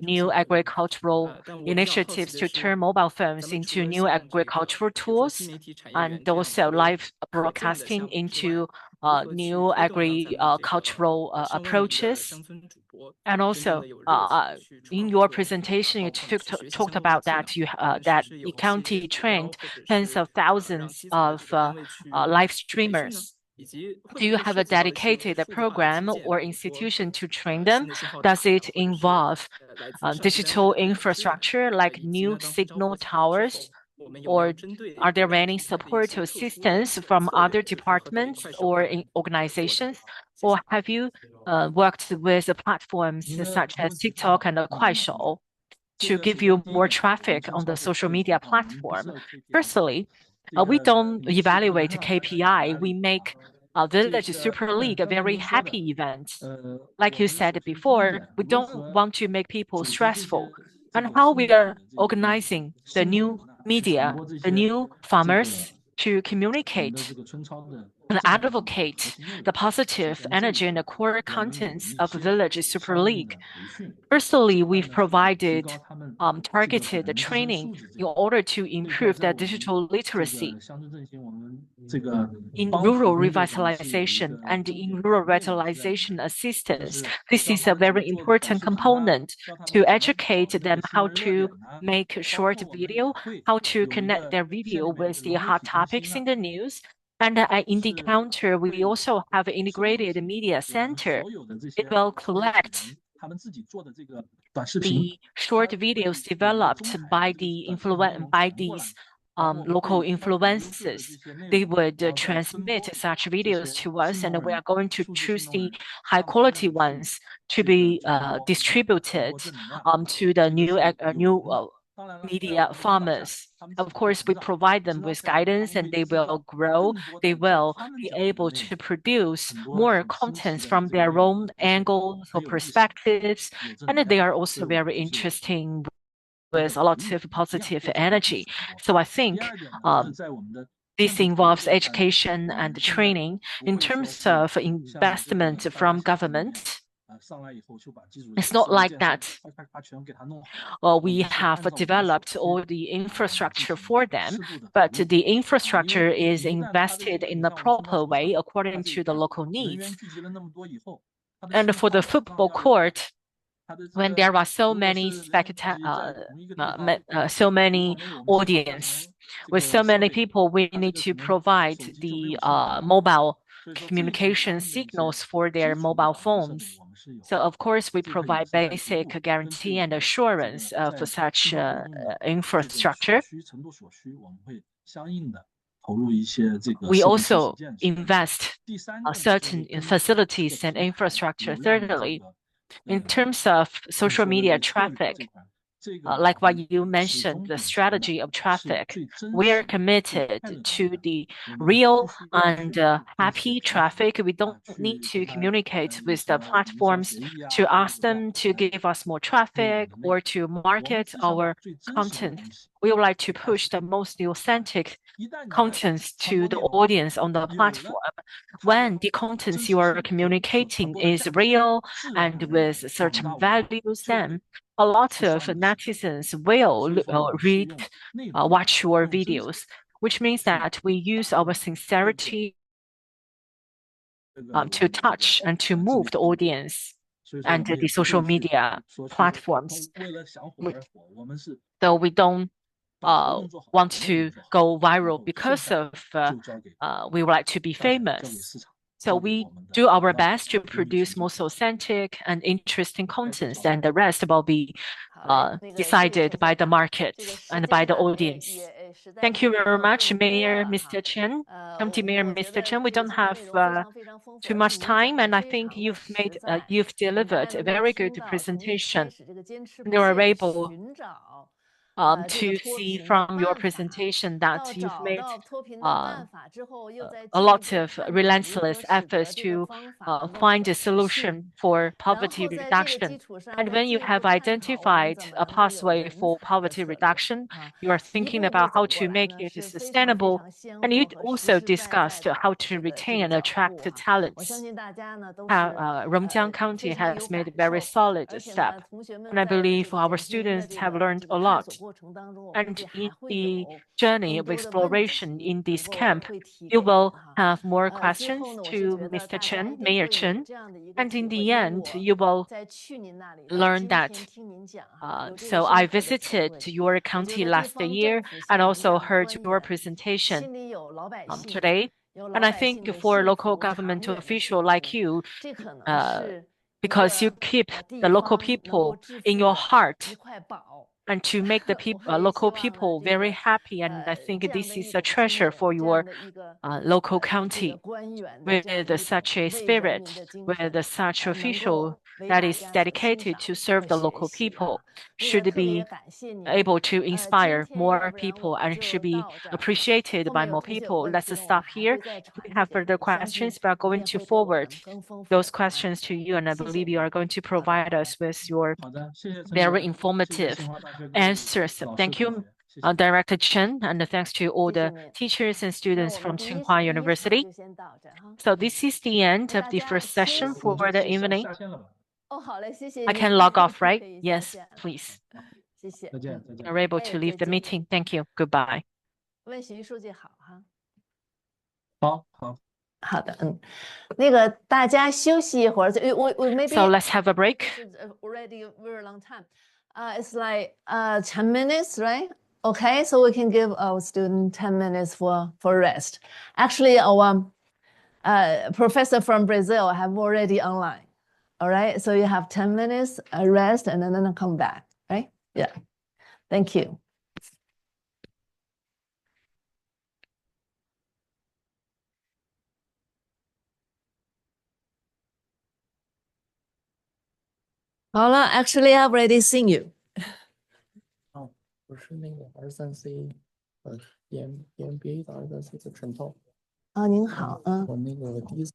new agricultural initiatives to turn mobile phones into new agricultural tools, and also live broadcasting into new agricultural approaches. And also, in your presentation, you talked about that that the county trained tens of thousands of live streamers. Do you have a dedicated program or institution to train them? Does it involve digital infrastructure like new signal towers? Or are there any support or assistance from other departments or organizations? Or have you worked with platforms such as TikTok and Kuaishou to give you more traffic on the social media platform? Firstly, we don't evaluate KPI. We make Village Super League a very happy event. Like you said before, we don't want to make people stressful. And how we are organizing the new media, the new farmers to communicate and advocate the positive energy and the core contents of Village Super League. Firstly, we've provided targeted training in order to improve their digital literacy in rural revitalization and in rural revitalization assistance. This is a very important component to educate them how to make short video, how to connect their video with the hot topics in the news. And in the counter, we also have an integrated media center. It will collect the short videos developed by these local influencers. They would transmit such videos to us, and we are going to choose the high quality ones to be distributed to the new media farmers. Of course, we provide them with guidance and they will grow. They will be able to produce more contents from their own angles or perspectives. And they are also very interesting with a lot of positive energy. So I think this involves education and training. In terms of investment from government, it's not like that. We have developed all the infrastructure for them, but the infrastructure is invested in the proper way according to the local needs. And for the football court, when there are so many so many audience with so many people, we need to provide the mobile communication signals for their mobile phones. So of course, we provide basic guarantee and assurance for such infrastructure. We also invest certain in facilities and infrastructure. Thirdly, in terms of social media traffic, like what you mentioned, the strategy of traffic, we are committed to the real and happy traffic. We don't need to communicate with the platforms to ask them to give us more traffic or to market our content. We would like to push the most authentic contents to the audience on the platform. When the contents you are communicating is real and with certain values, then a lot of netizens will watch your videos, which means that we use our sincerity to touch and to move the audience and the social media platforms. Though we don't want to go viral because of we would like to be famous. So we do our best to produce most authentic and interesting contents, and the rest will be decided by the market and by the audience. Thank you very much, Mayor Mr. Chen. County Mayor Mr. Chen, we don't have too much time, and I think you've delivered a very good presentation. You are able to see from your presentation that you've made a lot of relentless efforts to find a solution for poverty reduction. And when you have identified a pathway for poverty reduction, you are thinking about how to make it sustainable. And you also discussed how to retain and attract talents. Rongjiang County has made a very solid step. And I believe our students have learned a lot. And in the journey of exploration in this camp, you will have more questions to Mr. Chen, Mayor Chen, and in the end, you will learn that. So I visited your county last year and also heard your presentation today. And I think for local government official like you, because you keep the local people in your heart and to make the local people very happy. And I think this is a treasure for your local county with such a spirit, with such official that is dedicated to serve the local people should be able to inspire more people and should be appreciated by more people. Let's stop here. If we have further questions, we are going to forward those questions to you, and I believe you are going to provide us with your very informative answers. Thank you, Director Chen, and thanks to all the teachers and students from Tsinghua University. So this is the end of the first session for the evening. I can log off, right? Yes, please. You're able to leave the meeting. Thank you. Goodbye. 问邢书记好哈。好。好的，那个大家休息一会儿。我 maybe. So let's have a break. Already a very long time. It's like 10 minutes, right? Okay, so we can give our student 10 minutes for rest. Actually, our professor from Brazil have already online. All right, so you have 10 minutes rest and then come back, right? Yeah. Thank you. 好了 ，Actually, I've already seen you. 哦，我是那个23C，EMBA 的23C 的陈涛。啊，您好，我那个第一次。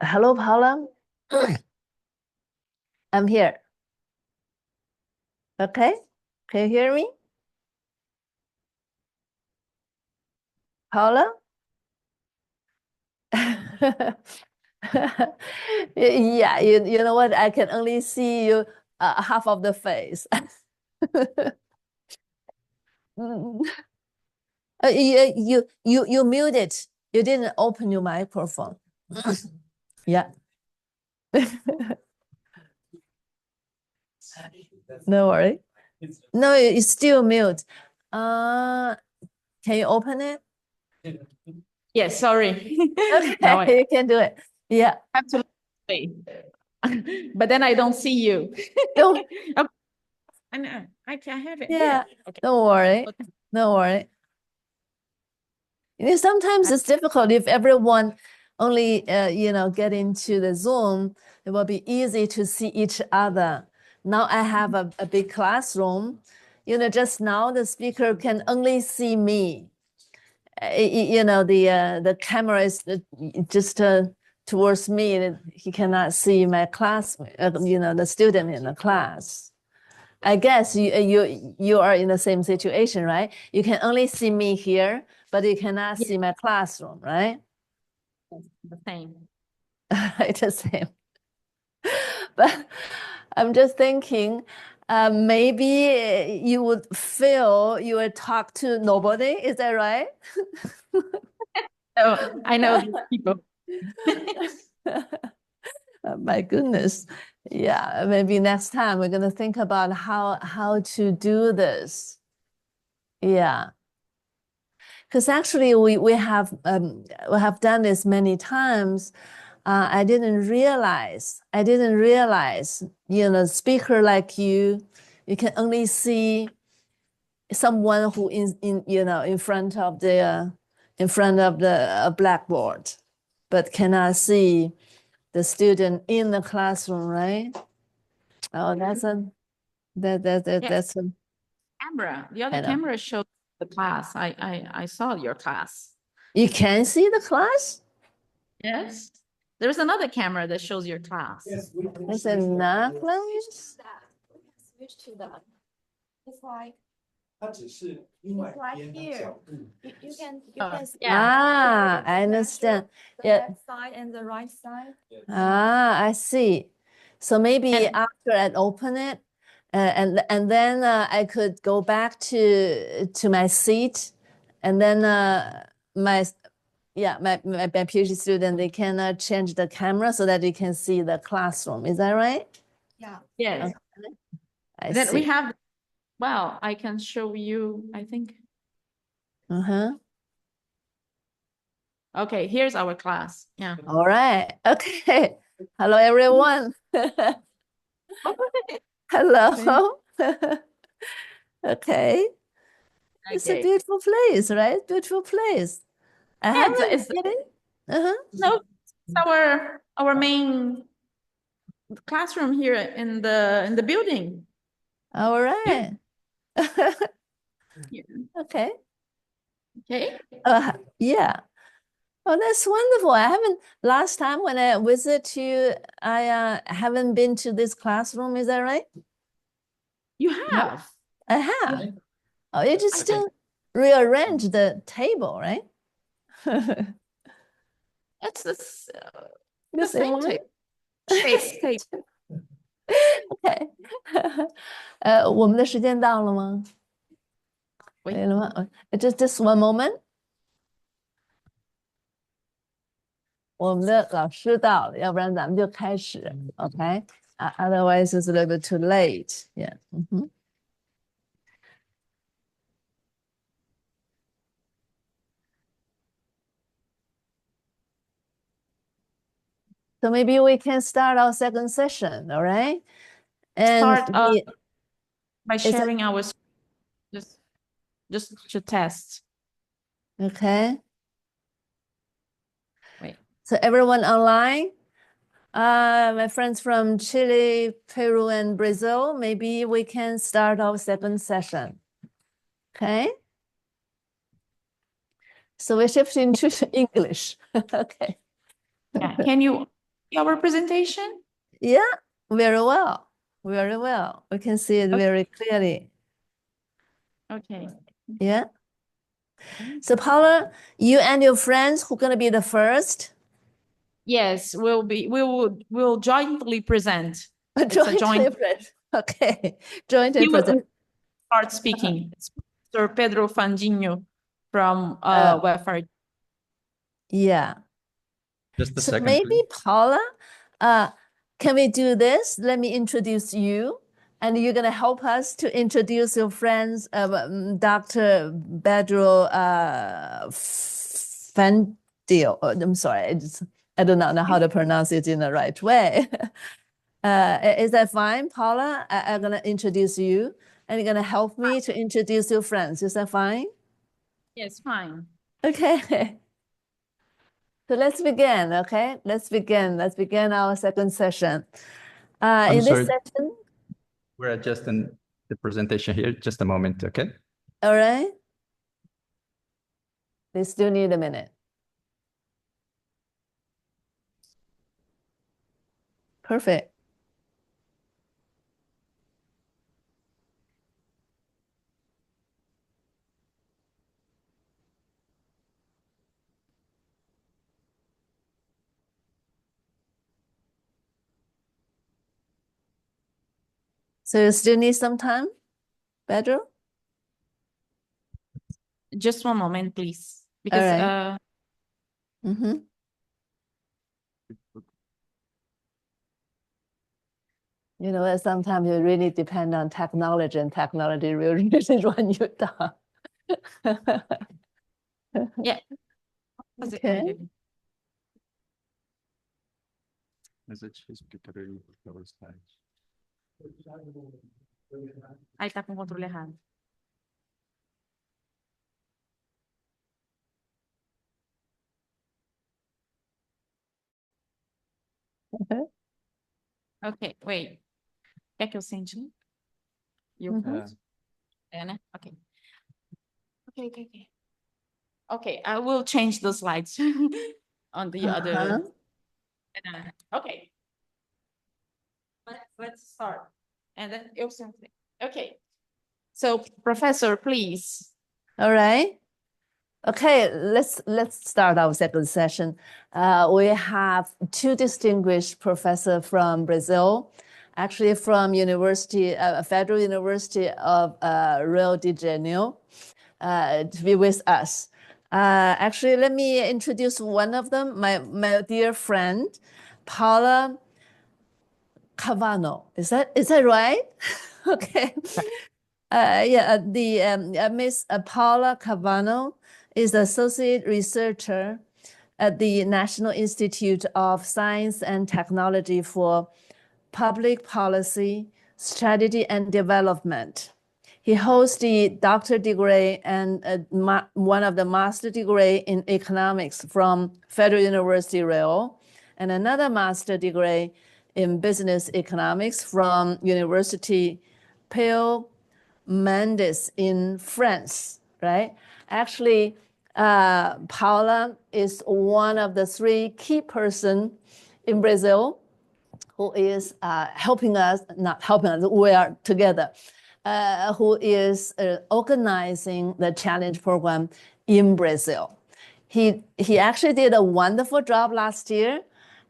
Hello, Paula. I'm here. Okay, can you hear me? Paula? Yeah, you know what? I can only see you half of the face. You muted. You didn't open your microphone. Yeah. No worry. No, it's still mute. Can you open it? Yes, sorry. Okay, Now I you can do it. Yeah. have to wait. But then I don't see you. Don't, Okay. I know. I have it yeah. here. Okay. Don't worry. Okay. Don't worry. You know, sometimes it's difficult if everyone only get into the Zoom, it will be easy to see each other. Now I have a big classroom. You know, just now the speaker can only see me. The camera is just towards me. He cannot see my class, the student in the class. I guess you are in the same situation, right? You can only see me here, but you cannot see my classroom, right? The same. It's the same. But I'm just thinking, maybe you would feel you would talk to nobody. Is that right? Oh, I know these people. My goodness. Yeah, maybe next time we're gonna think about how to do this. Yeah. Because actually we have done this many times. I didn't realize, speaker like you can only see someone who is in front of the blackboard, but cannot see the student in the classroom, right? Oh, that's a Camera. The other I know. camera shows the class. I saw your class. You can see the class? Yes. There's another camera that shows your class. There's another class? Switch to that. It's like right here. You can Ah, I understand. the Yeah. left side and the right side. Ah, I see. So maybe after I open it, and then I could go back to my seat, and then my PhD student, they can change the camera so that you can see the classroom. Is that right? Yeah. Yes. Okay. I Then see. we have, well, I can show you, I think. Uh-huh. Okay, here's our class. Yeah. All right. Okay. Hello, everyone. Hello. Okay. It's a beautiful place, right? Beautiful place. I Yeah, haven't it's been. Uh-huh. no, it's our main classroom here in the building. All right. Yeah. Okay. Okay. Yeah. Oh, that's wonderful. Last time when I visit you, I haven't been to this classroom. Is that right? You have. I have. Oh, you just rearrange the table, right? It's this, The the same same one? table. Shape. Okay. 我们的时间到了吗？Wait. 没了吗？Just one moment. 我们的老师到了，要不然咱们就开始。Okay. Otherwise, it's a little bit too late. Yeah. So maybe we can start our second session, all right? And Start by sharing our just to test. Okay. Wait. So everyone online? My friends from Chile, Peru, and Brazil, maybe we can start our second session. Okay. So we're shifting to English. Okay. Yeah. Can you our presentation? Yeah, very well. Very well. We can see it very clearly. Okay. Yeah. So Paula, you and your friends who gonna be the first? Yes, we'll jointly present. It's a Jointly joint. present. Okay. Jointly He will present. start speaking. It's Sir Pedro Fandinho from WEFR. Yeah. Just a So second, maybe please. Paula, can we do this? Let me introduce you, and you're gonna help us to introduce your friends, Dr. Pedro Fandinho. I'm sorry, I do not know how to pronounce it in the right way. Is that fine, Paula? I'm gonna introduce you, and you're gonna help me to introduce your friends. Is that fine? Yes, fine. Okay. So let's begin, okay? Let's begin our second session. I'm In this sorry. session, We're adjusting the presentation here. Just a moment, okay? all right? We still need a minute. Perfect. So you still need some time, Pedro? Just one moment, please. Because right. Mm-hmm. You know, sometimes you really depend on technology, and technology will really run you down. yeah. Okay. Aí tá com o controle errado. Okay, wait. Quer que eu sente? É, né? Okay. Okay. Okay, I will change the slides on the other. Okay. Let's start. And then eu sempre. Okay. So, Professor, please. All right. Okay, let's start our second session. We have two distinguished professors from Brazil, actually from Federal University of Rio de Janeiro, to be with us. Actually, let me introduce one of them, my dear friend, Paula Cavano. Is that right? Okay. Miss Paula Cavano is associate researcher at the National Institute of Science and Technology for Public Policy, Strategy and Development. He holds the doctorate degree and one of the master degree in economics from Federal University Rio, and another master degree in business economics from University Peel Mendes in France, right? Actually, Paula is one of the three key persons in Brazil who is helping us, not helping us, we are together, who is organizing the challenge program in Brazil. He actually did a wonderful job last year,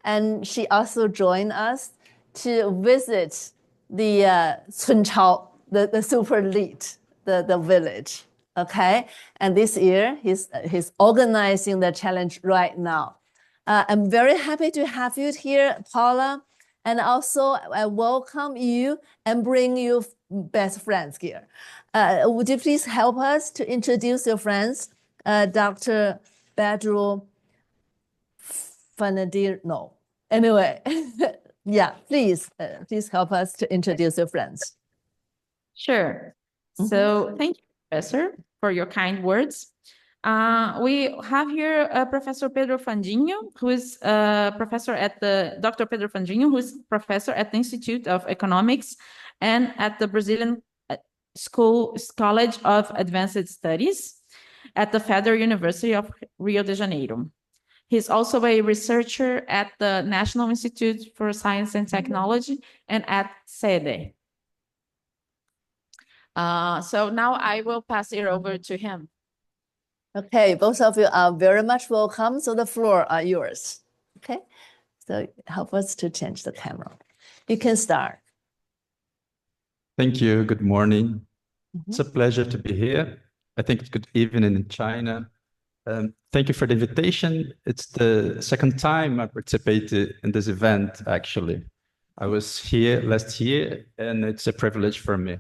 and she also joined us to visit the Cunchao, the super elite, the village. Okay, and this year he's organizing the challenge right now. I'm very happy to have you here, Paula, and also I welcome you and bring you best friends here. Would you please help us to introduce your friends, Dr. Pedro Fandinho? Anyway, yeah, please help us to introduce your friends. Sure. So thank you, Professor, for your kind words. We have here Professor Pedro Fandinho, who is professor at Dr. Pedro Fandinho, who is professor at the Institute of Economics and at the Brazilian College of Advanced Studies at the Federal University of Rio de Janeiro. He's also a researcher at the National Institute for Science and Technology and at SEDE. So now I will pass it over to him. Okay, both of you are very much welcome. So the floor are yours. Okay, so help us to change the camera. You can start. Thank you. Good morning. It's a pleasure to be here. I think it's good evening in China. Thank you for the invitation. It's the second time I participated in this event, actually. I was here last year, and it's a privilege for me.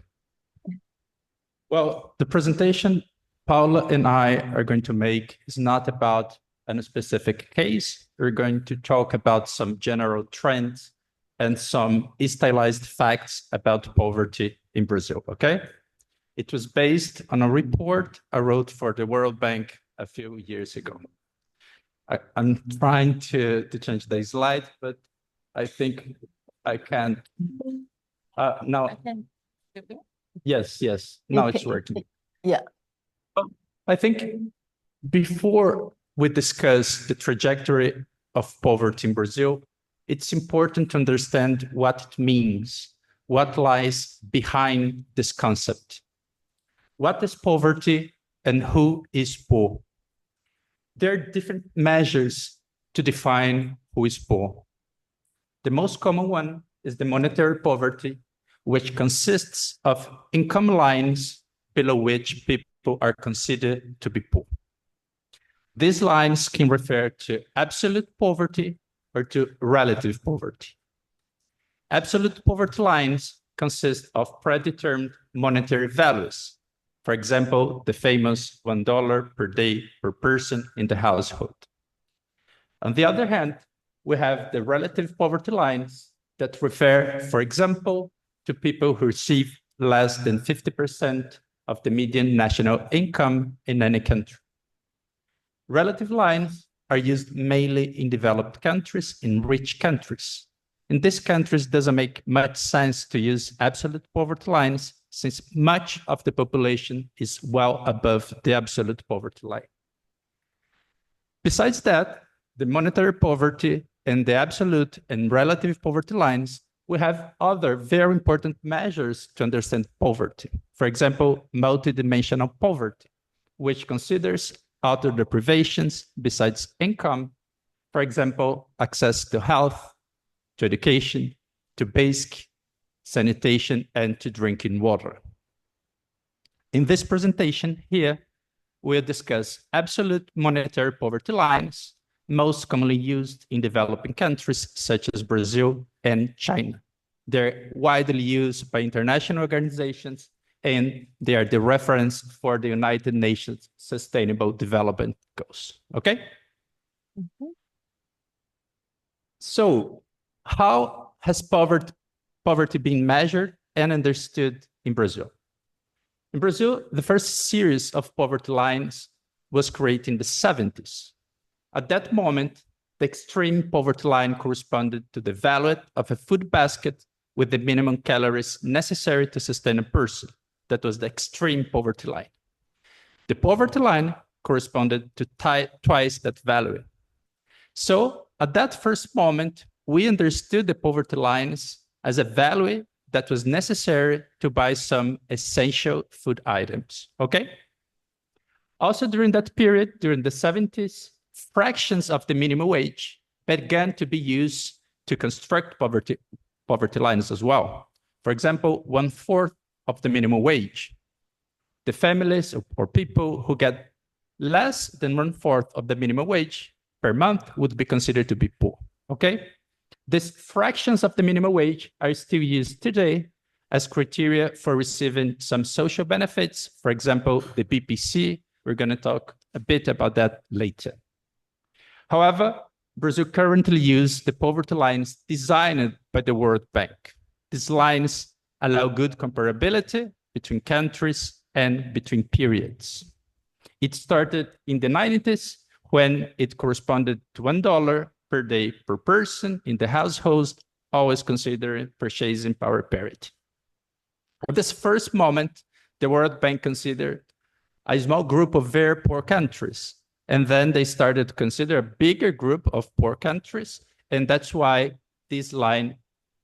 Well, the presentation Paula and I are going to make is not about a specific case. We're going to talk about some general trends and some stylized facts about poverty in Brazil, okay? It was based on a report I wrote for the World Bank a few years ago. I'm trying to change the slide, but I think I can. Now, yes, now it's working. Yeah. I think before we discuss the trajectory of poverty in Brazil, it's important to understand what it means, what lies behind this concept. What is poverty and who is poor? There are different measures to define who is poor. The most common one is the monetary poverty, which consists of income lines below which people are considered to be poor. These lines can refer to absolute poverty or to relative poverty. Absolute poverty lines consist of predetermined monetary values. For example, the famous $1 per day per person in the household. On the other hand, we have the relative poverty lines that refer, for example, to people who receive less than 50% of the median national income in any country. Relative lines are used mainly in developed countries, in rich countries. In these countries, it doesn't make much sense to use absolute poverty lines since much of the population is well above the absolute poverty line. Besides that, the monetary poverty and the absolute and relative poverty lines, we have other very important measures to understand poverty. For example, multidimensional poverty, which considers other deprivations besides income, for example, access to health, to education, to basic sanitation, and to drinking water. In this presentation here, we'll discuss absolute monetary poverty lines, most commonly used in developing countries such as Brazil and China. They're widely used by international organizations, and they are the reference for the United Nations Sustainable Development Goals, okay? So, how has poverty been measured and understood in Brazil? In Brazil, the first series of poverty lines was created in the 70s. At that moment, the extreme poverty line corresponded to the value of a food basket with the minimum calories necessary to sustain a person. That was the extreme poverty line. The poverty line corresponded to twice that value. So at that first moment, we understood the poverty lines as a value that was necessary to buy some essential food items, okay? Also during that period, during the 70s, fractions of the minimum wage began to be used to construct poverty lines as well. For example, 1/4 of the minimum wage. The families or people who get less than 1/4 of the minimum wage per month would be considered to be poor, okay? These fractions of the minimum wage are still used today as criteria for receiving some social benefits. For example, the BPC. We're going to talk a bit about that later. However, Brazil currently uses the poverty lines designed by the World Bank. These lines allow good comparability between countries and between periods. It started in the 90s when it corresponded to $1 per day per person in the households, always considering purchasing power parity. At this first moment, the World Bank considered a small group of very poor countries, And then they started to consider a bigger group of poor countries. And that's why this line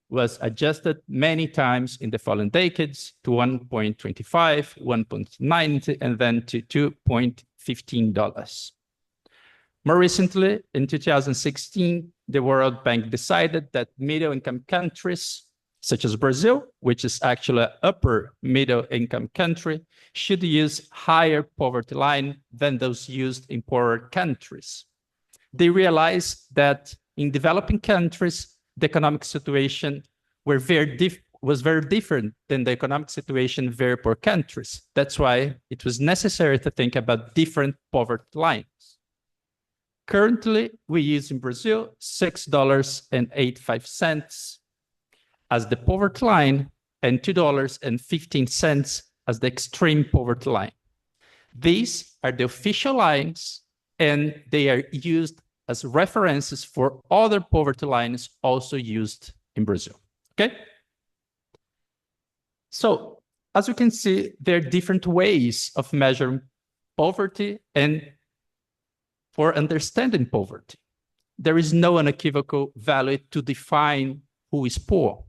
was adjusted many times in the following decades to 1.25, 1.90, and then to $2.15. More recently, in 2016, the World Bank decided that middle-income countries, such as Brazil, which is actually an upper middle-income country, should use higher poverty line than those used in poorer countries. They realized that in developing countries, the economic situation was very different than the economic situation in very poor countries. That's why it was necessary to think about different poverty lines. Currently, we use in Brazil $6.85 as the poverty line and $2.15 as the extreme poverty line. These are the official lines, and they are used as references for other poverty lines also used in Brazil. Okay? So, as you can see, there are different ways of measuring poverty and for understanding poverty. There is no unequivocal value to define who is poor.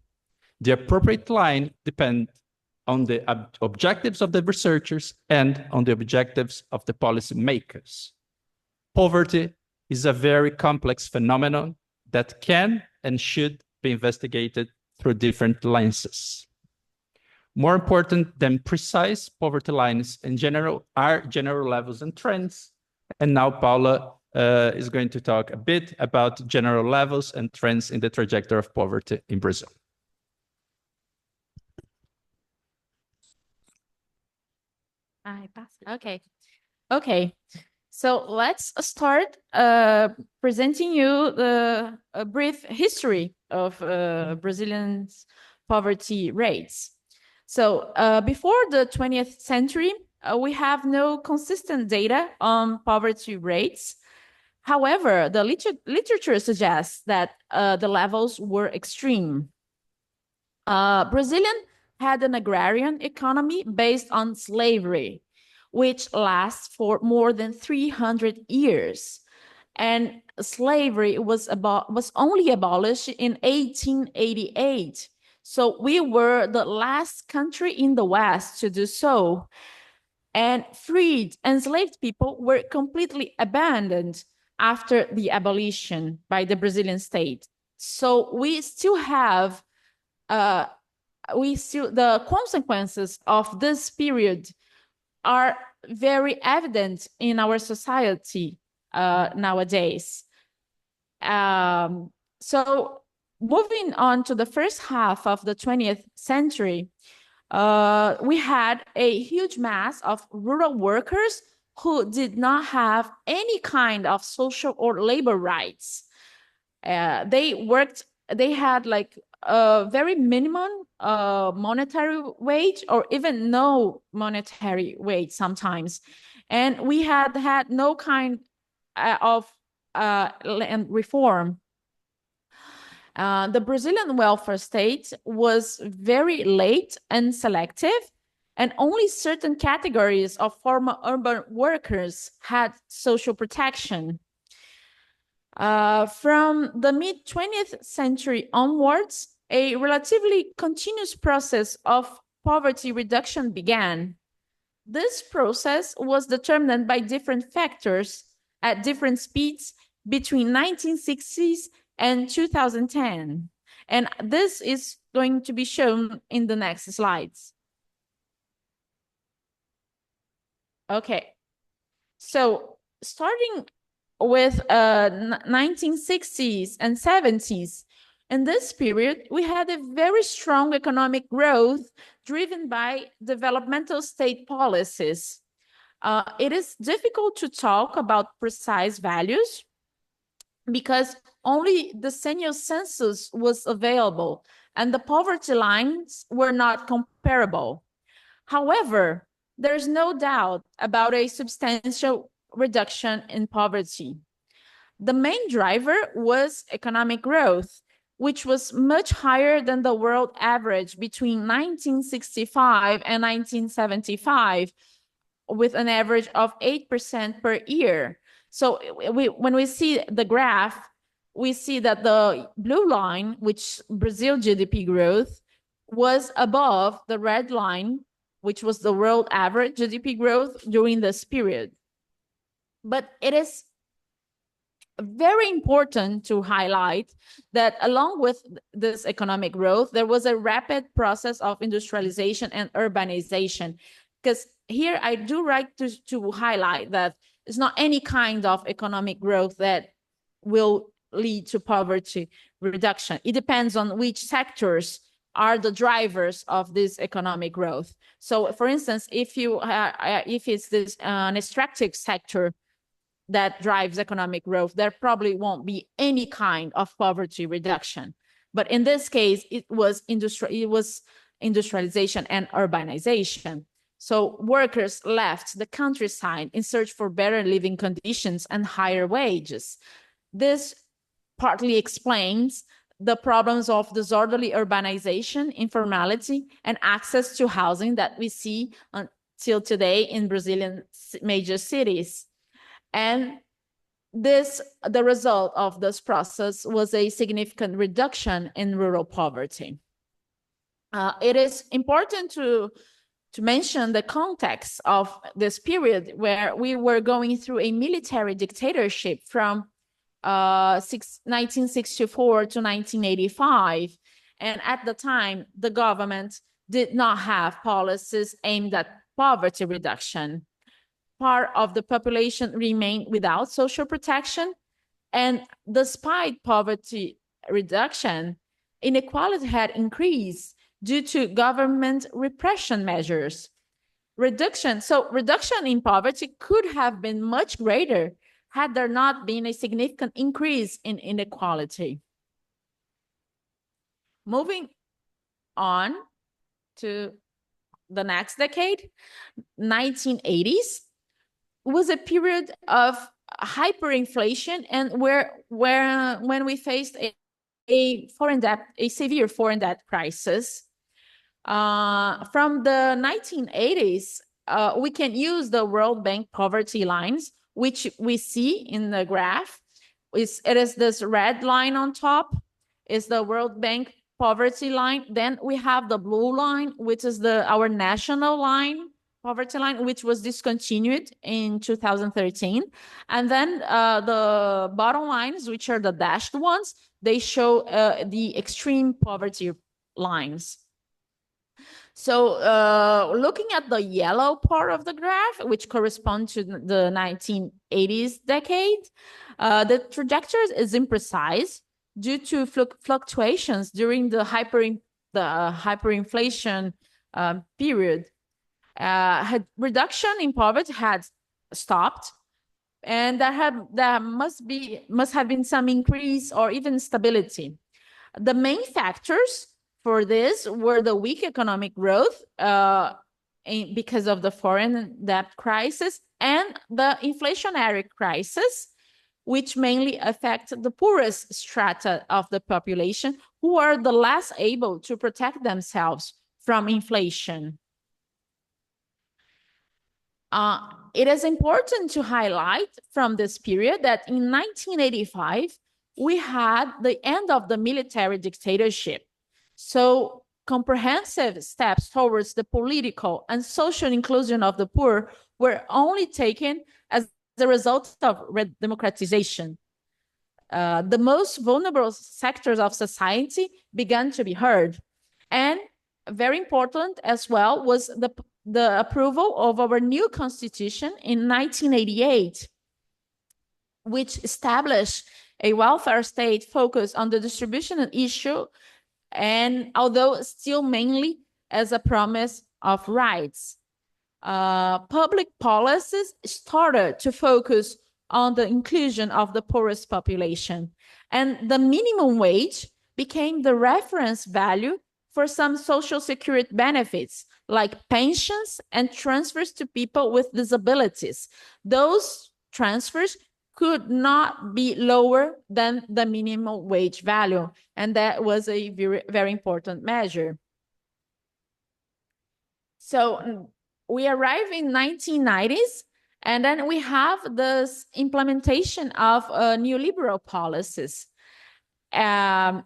The appropriate line depends on the objectives of the researchers and on the objectives of the policy makers. Poverty is a very complex phenomenon that can and should be investigated through different lenses. More important than precise poverty lines in general are general levels and trends. And now Paula is going to talk a bit about general levels and trends in the trajectory of poverty in Brazil. Okay. So let's start presenting you a brief history of Brazilian poverty rates. So before the 20th century, we have no consistent data on poverty rates. However, the literature suggests that the levels were extreme. Brazilian had an agrarian economy based on slavery, which lasts for more than 300 years. And slavery was only abolished in 1888. So we were the last country in the West to do so. And freed enslaved people were completely abandoned after the abolition by the Brazilian state. So we still have the consequences of this period are very evident in our society nowadays. So moving on to the first half of the 20th century, we had a huge mass of rural workers who did not have any kind of social or labor rights. They had like a very minimum monetary wage or even no monetary wage sometimes. And we had no kind of land reform. The Brazilian welfare state was very late and selective, and only certain categories of former urban workers had social protection. From the mid-20th century onwards, a relatively continuous process of poverty reduction began. This process was determined by different factors at different speeds between 1960s and 2010. And this is going to be shown in the next slides. Okay, so starting with 1960s and 70s, in this period, we had a very strong economic growth driven by developmental state policies. It is difficult to talk about precise values because only the decennial census was available and the poverty lines were not comparable. However, there's no doubt about a substantial reduction in poverty. The main driver was economic growth, which was much higher than the world average between 1965 and 1975, with an average of 8% per year. So when we see the graph, we see that the blue line, which Brazil GDP growth, was above the red line, which was the world average GDP growth during this period. But it is very important to highlight that along with this economic growth, there was a rapid process of industrialization and urbanization. Because here I do like to highlight that it's not any kind of economic growth that will lead to poverty reduction. It depends on which sectors are the drivers of this economic growth. So for instance, if it's this an extractive sector that drives economic growth, there probably won't be any kind of poverty reduction. But in this case, it was industrialization and urbanization. So workers left the countryside in search for better living conditions and higher wages. This partly explains the problems of disorderly urbanization, informality, and access to housing that we see until today in Brazilian major cities. And the result of this process was a significant reduction in rural poverty. It is important to mention the context of this period where we were going through a military dictatorship from 1964 to 1985. And at the time, the government did not have policies aimed at poverty reduction. Part of the population remained without social protection. And despite poverty reduction, inequality had increased due to government repression measures. Reduction in poverty could have been much greater had there not been a significant increase in inequality. Moving on to the next decade, 1980s, was a period of hyperinflation and when we faced a severe foreign debt crisis. From the 1980s, we can use the World Bank poverty lines, which we see in the graph. It is this red line on top, is the World Bank poverty line. Then we have the blue line, which is our national line, poverty line, which was discontinued in 2013. And then the bottom lines, which are the dashed ones, they show the extreme poverty lines. So looking at the yellow part of the graph, which corresponds to the 1980s decade, the trajectory is imprecise due to fluctuations during the hyperinflation period. Reduction in poverty had stopped, and there must have been some increase or even stability. The main factors for this were the weak economic growth because of the foreign debt crisis and the inflationary crisis, which mainly affect the poorest strata of the population, who are the less able to protect themselves from inflation. It is important to highlight from this period that in 1985, we had the end of the military dictatorship. So comprehensive steps towards the political and social inclusion of the poor were only taken as a result of democratization. The most vulnerable sectors of society began to be heard. And very important as well was the approval of our new constitution in 1988, which established a welfare state focused on the distribution and issue, and although still mainly as a promise of rights. Public policies started to focus on the inclusion of the poorest population, and the minimum wage became the reference value for some social security benefits like pensions and transfers to people with disabilities. Those transfers could not be lower than the minimum wage value, and that was a very, very important measure. So we arrive in 1990s, And then we have this implementation of neoliberal policies. And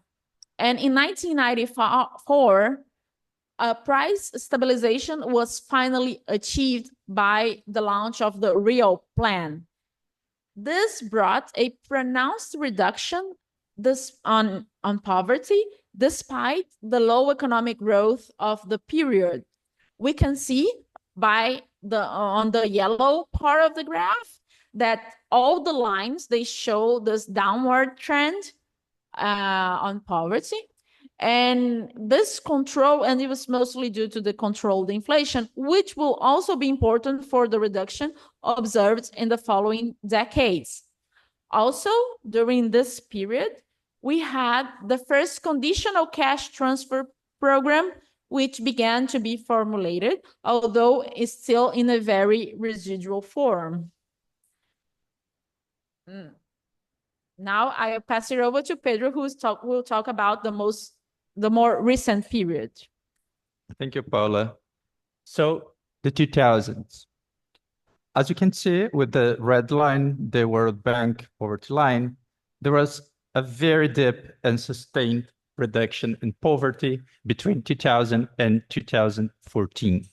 in 1994, price stabilization was finally achieved by the launch of the Rio Plan. This brought a pronounced reduction on poverty, despite the low economic growth of the period. We can see on the yellow part of the graph that all the lines, they show this downward trend on poverty. And this control, and it was mostly due to the controlled inflation, which will also be important for the reduction observed in the following decades. Also, during this period, we had the first conditional cash transfer program, which began to be formulated, although it's still in a very residual form. Now I'll pass it over to Pedro, who will talk about the more recent period. Thank you, Paula. So the 2000s. As you can see with the red line, the World Bank poverty line, there was a very deep and sustained reduction in poverty between 2000 and 2014.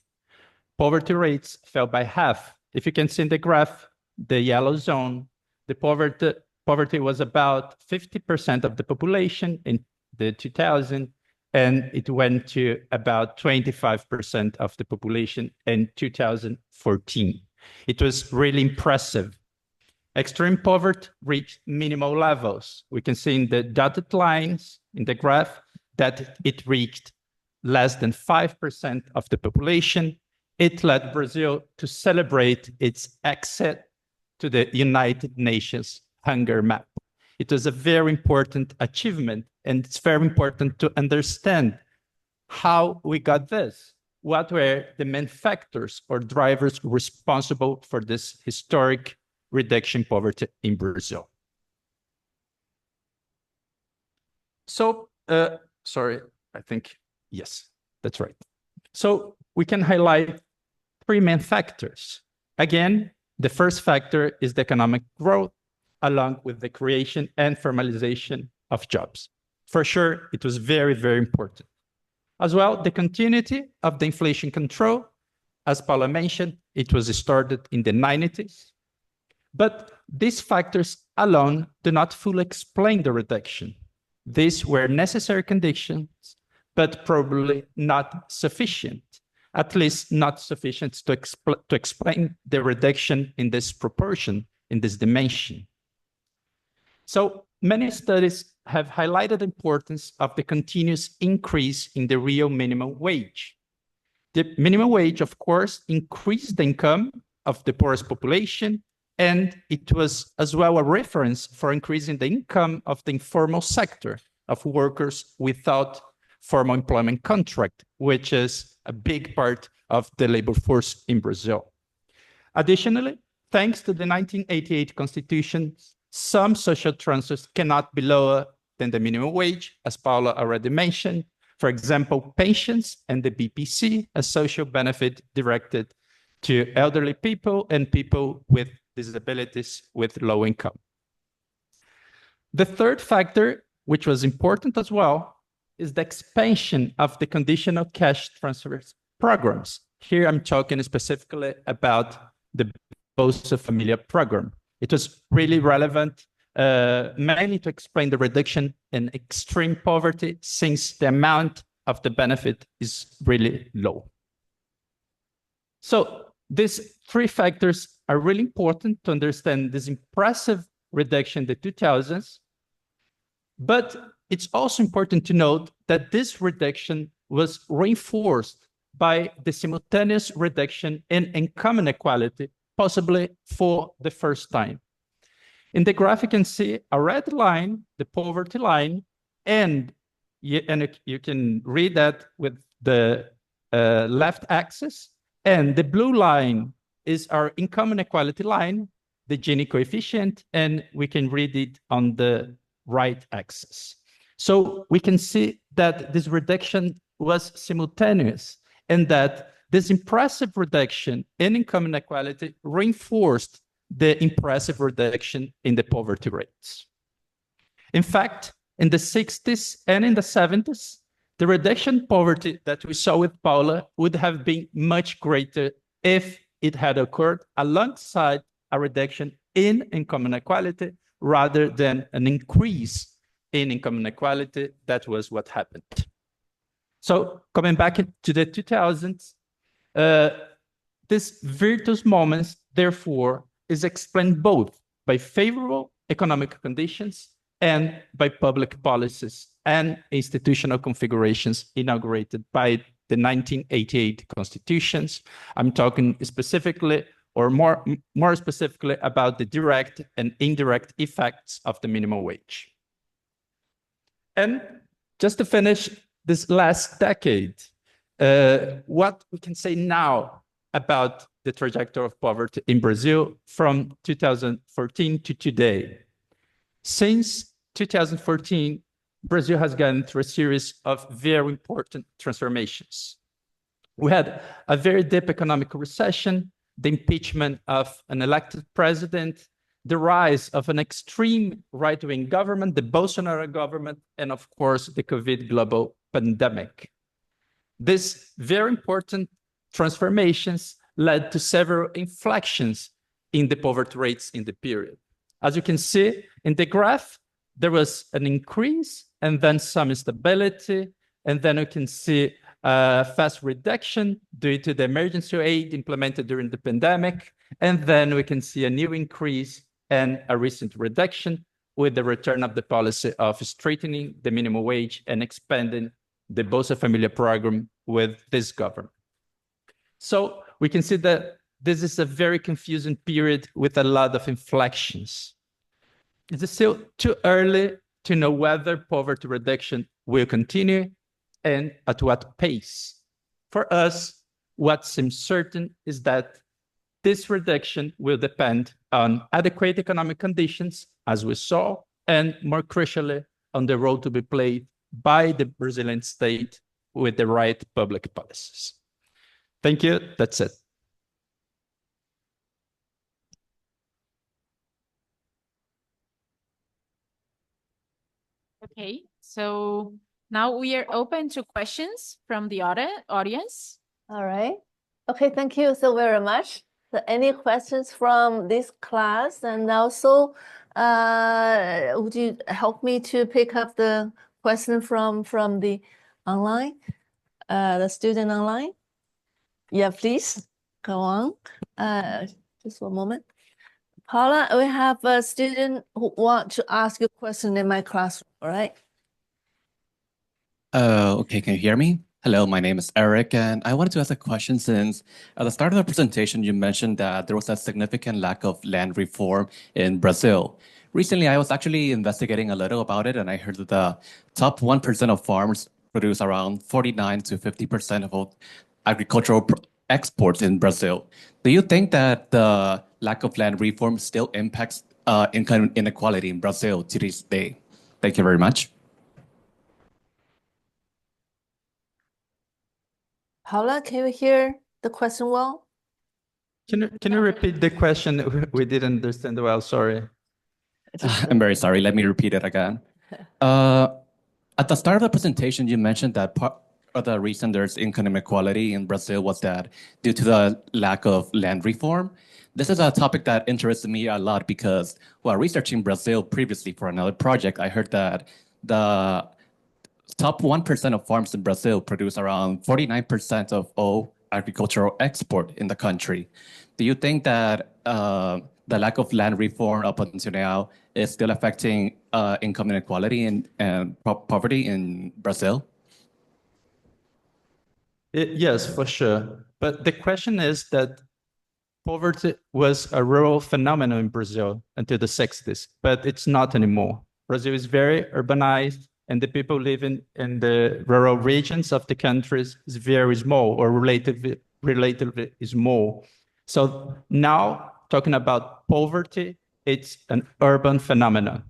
Poverty rates fell by half. If you can see in the graph, the yellow zone, the poverty was about 50% of the population in the 2000, and it went to about 25% of the population in 2014. It was really impressive. Extreme poverty reached minimal levels. We can see in the dotted lines in the graph that it reached less than 5% of the population. It led Brazil to celebrate its exit to the United Nations hunger map. It was a very important achievement, and it's very important to understand how we got this. What were the main factors or drivers responsible for this historic reduction in poverty in Brazil? So, sorry, I think, yes, that's right. So we can highlight three main factors. Again, the first factor is the economic growth, along with the creation and formalization of jobs. For sure, it was very, very important. As well, the continuity of the inflation control. As Paula mentioned, it was started in the 90s. But these factors alone do not fully explain the reduction. These were necessary conditions, but probably not sufficient, at least not sufficient to explain the reduction in this proportion, in this dimension. So many studies have highlighted the importance of the continuous increase in the real minimum wage. The minimum wage, of course, increased the income of the poorest population, and it was as well a reference for increasing the income of the informal sector of workers without formal employment contract, which is a big part of the labor force in Brazil. Additionally, thanks to the 1988 Constitution, some social transfers cannot be lower than the minimum wage, as Paula already mentioned. For example, pensions and the BPC, a social benefit directed to elderly people and people with disabilities with low income. The third factor, which was important as well, is the expansion of the conditional cash transfers programs. Here I'm talking specifically about the Bolsa Familia program. It was really relevant, mainly to explain the reduction in extreme poverty, since the amount of the benefit is really low. So these three factors are really important to understand this impressive reduction in the 2000s. But it's also important to note that this reduction was reinforced by the simultaneous reduction in income inequality, possibly for the first time. In the graph, you can see a red line, the poverty line, and you can read that with the left axis, and the blue line is our income inequality line, the Gini coefficient, and we can read it on the right axis. So we can see that this reduction was simultaneous, and that this impressive reduction in income inequality reinforced the impressive reduction in the poverty rates. In fact, in the 60s and in the 70s, the reduction in poverty that we saw with Paula would have been much greater if it had occurred alongside a reduction in income inequality rather than an increase in income inequality. That was what happened. So coming back to the 2000s, this virtuous moment, therefore, is explained both by favorable economic conditions and by public policies and institutional configurations inaugurated by the 1988 constitutions. I'm talking specifically, or more specifically, about the direct and indirect effects of the minimum wage. And just to finish this last decade, what we can say now about the trajectory of poverty in Brazil from 2014 to today. Since 2014, Brazil has gone through a series of very important transformations. We had a very deep economic recession, the impeachment of an elected president, the rise of an extreme right-wing government, the Bolsonaro government, and of course, the COVID global pandemic. These very important transformations led to several inflections in the poverty rates in the period. As you can see in the graph, there was an increase and then some instability, and then you can see a fast reduction due to the emergency aid implemented during the pandemic, and then we can see a new increase and a recent reduction with the return of the policy of straightening the minimum wage and expanding the Bolsa Familia program with this government. So we can see that this is a very confusing period with a lot of inflections. It is still too early to know whether poverty reduction will continue and at what pace. For us, what seems certain is that this reduction will depend on adequate economic conditions, as we saw, and more crucially, on the role to be played by the Brazilian state with the right public policies. Thank you. That's it. Okay, so now we are open to questions from the audience. All right. Okay, thank you so very much. So any questions from this class? And also, would you help me to pick up the question from the online, the student online? Yeah, please, go on. Just one moment. Paula, we have a student who want to ask you a question in my classroom, all right? Okay, can you hear me? Hello, my name is Eric, and I wanted to ask a question since at the start of the presentation, you mentioned that there was a significant lack of land reform in Brazil. Recently, I was actually investigating a little about it, and I heard that the top 1% of farms produce around 49 to 50% of all agricultural exports in Brazil. Do you think that the lack of land reform still impacts income inequality in Brazil to this day? Thank you very much. Paula, can you hear the question well? Can you repeat the question? We didn't understand well, sorry. I'm very sorry. Let me repeat it again. At the start of the presentation, you mentioned that part of the reason there's income inequality in Brazil was that due to the lack of land reform. This is a topic that interests me a lot because while researching Brazil previously for another project, I heard that the top 1% of farms in Brazil produce around 49% of all agricultural export in the country. Do you think that the lack of land reform up until now is still affecting income inequality and poverty in Brazil? Yes, for sure. But the question is that poverty was a rural phenomenon in Brazil until the 60s, but it's not anymore. Brazil is very urbanized, and the people living in the rural regions of the countries is very small or relatively small. So now talking about poverty, it's an urban phenomenon.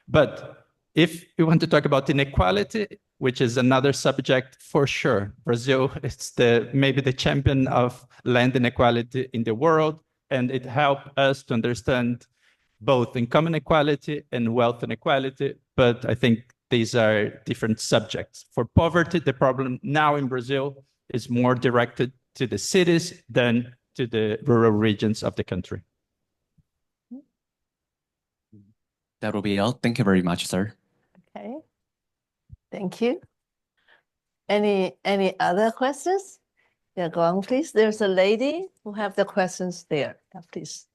But if you want to talk about inequality, which is another subject for sure. Brazil is maybe the champion of land inequality in the world, and it helped us to understand both income inequality and wealth inequality, but I think these are different subjects. For poverty, the problem now in Brazil is more directed to the cities than to the rural regions of the country. That will be all. Thank you very much, sir. Okay. Thank you. Any other questions? Yeah, go on, please. There's a lady who have the questions there. Yeah, please.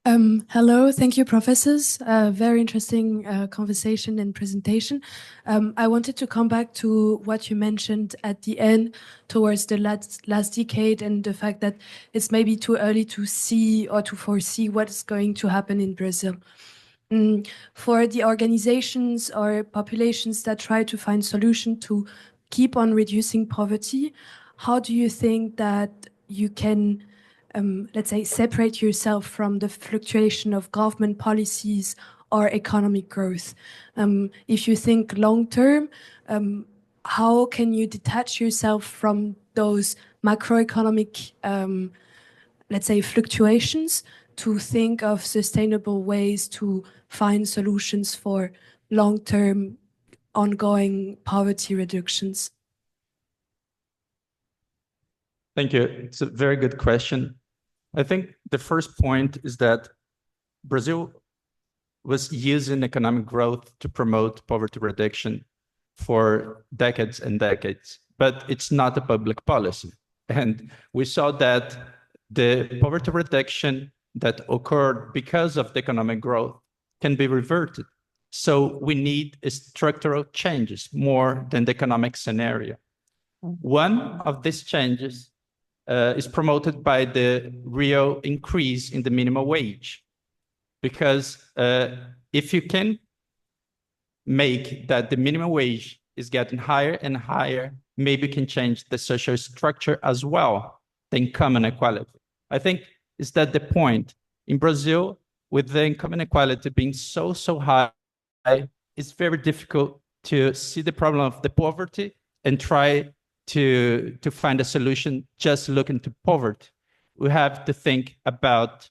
Hello, thank you, professors. Very interesting conversation and presentation. I wanted to come back to what you mentioned at the end towards the last decade and the fact that it's maybe too early to see or to foresee what's going to happen in Brazil. For the organizations or populations that try to find solution to keep on reducing poverty, how do you think that you can let's say, separate yourself from the fluctuation of government policies or economic growth? If you think long term, how can you detach yourself from those macroeconomic, let's say, fluctuations to think of sustainable ways to find solutions for long-term ongoing poverty reductions? Thank you. It's a very good question. I think the first point is that Brazil was using economic growth to promote poverty reduction for decades and decades, but it's not a public policy. And we saw that the poverty reduction that occurred because of the economic growth can be reverted. So we need structural changes more than the economic scenario. One of these changes is promoted by the real increase in the minimum wage. Because if you can make that the minimum wage is getting higher and higher, maybe you can change the social structure as well, the income inequality. I think is that the point. In Brazil, with the income inequality being so high, it's very difficult to see the problem of the poverty and try to find a solution just looking to poverty. We have to think about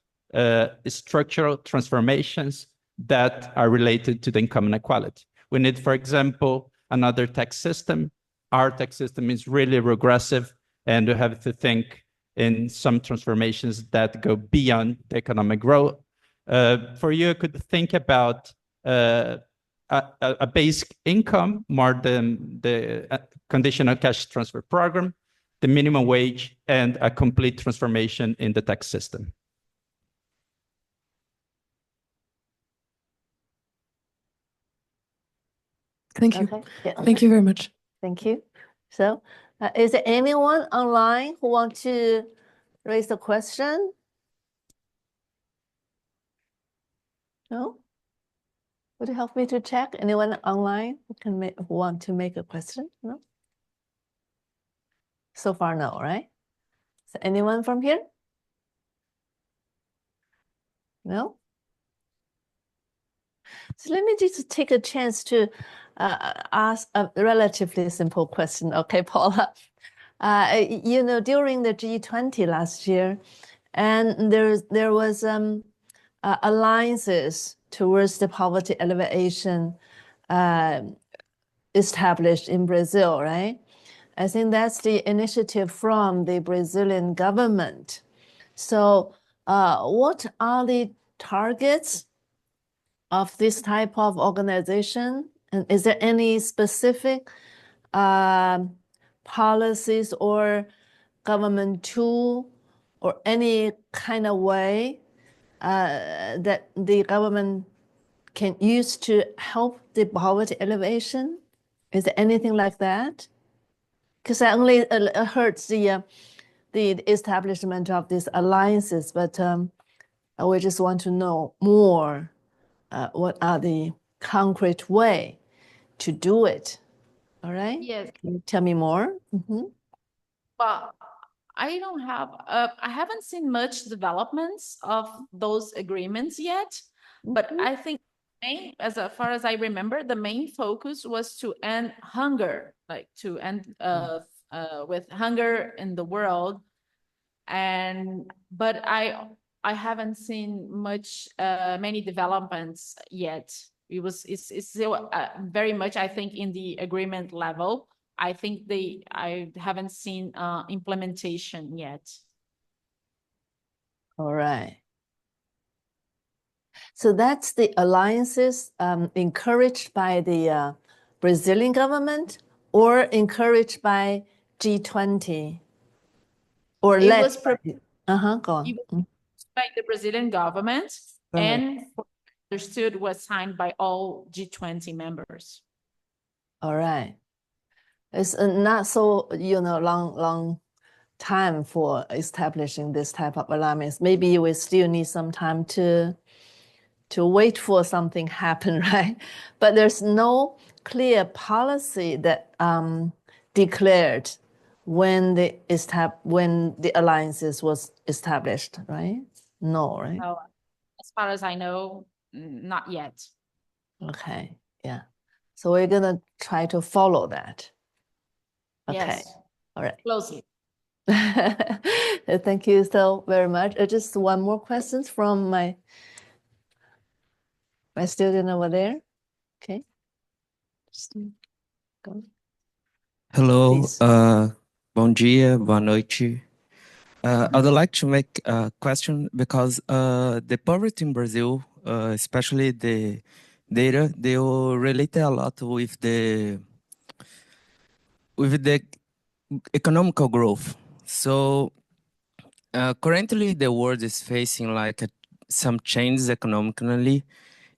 structural transformations that are related to the income inequality. We need, for example, another tax system. Our tax system is really regressive, and we have to think in some transformations that go beyond the economic growth. For you, I could think about a basic income more than the conditional cash transfer program, the minimum wage, and a complete transformation in the tax system. Thank you. Okay. Yeah. Thank you very much. Thank you. So is there anyone online who wants to raise a question? No? Would you help me to check? Anyone online who want to make a question? No? So far, no, right? So anyone from here? No? So let me just take a chance to ask a relatively simple question. Okay, Paula. You know, during the G20 last year, and there was alliances towards the poverty alleviation established in Brazil, right? I think that's the initiative from the Brazilian government. So what are the targets of this type of organization? And is there any specific policies or government tool or any kind of way that the government can use to help the poverty alleviation? Is there anything like that? Because I only heard the establishment of these alliances, but we just want to know more. What are the concrete way to do it? All right. Yes. Can you tell me more? Well, I haven't seen much developments of those agreements yet, but I think as far as I remember, the main focus was to end hunger, like to end with hunger in the world. But I haven't seen many developments yet. It's still very much, I think, in the agreement level. I think I haven't seen implementation yet. All right. So that's the alliances encouraged by the Brazilian government or encouraged by G20 or It led was by, go on. It was by the Brazilian government and understood was signed by all G20 members. All right. It's not so, long time for establishing this type of alliance. Maybe we still need some time to wait for something happen, right? But there's no clear policy that declared when the alliances was established, right? No, right? So, as far as I know, not yet. Okay, yeah. So we're gonna try to follow that. Okay, Yes. all right. Closely. Thank you so very much. Just one more question from my student over there. Okay. Just go. Hello, Please. bom dia, boa noite. I would like to make a question because the poverty in Brazil, especially the data, they will relate a lot with the economical growth. So currently the world is facing like some changes economically,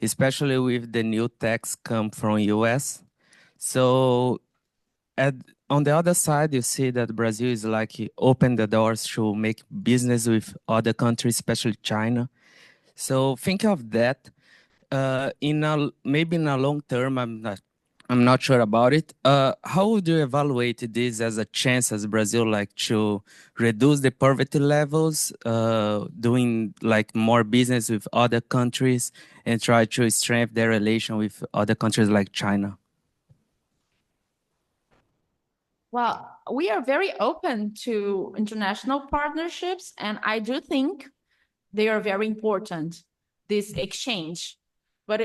especially with the new tax come from US. So on the other side, you see that Brazil is like open the doors to make business with other countries, especially China. So think of that maybe in a long term. I'm not sure about it. How would you evaluate this as a chance as Brazil like to reduce the poverty levels, doing like more business with other countries and try to strengthen their relation with other countries like China? Well, we are very open to international partnerships, and I do think they are very important, this exchange. But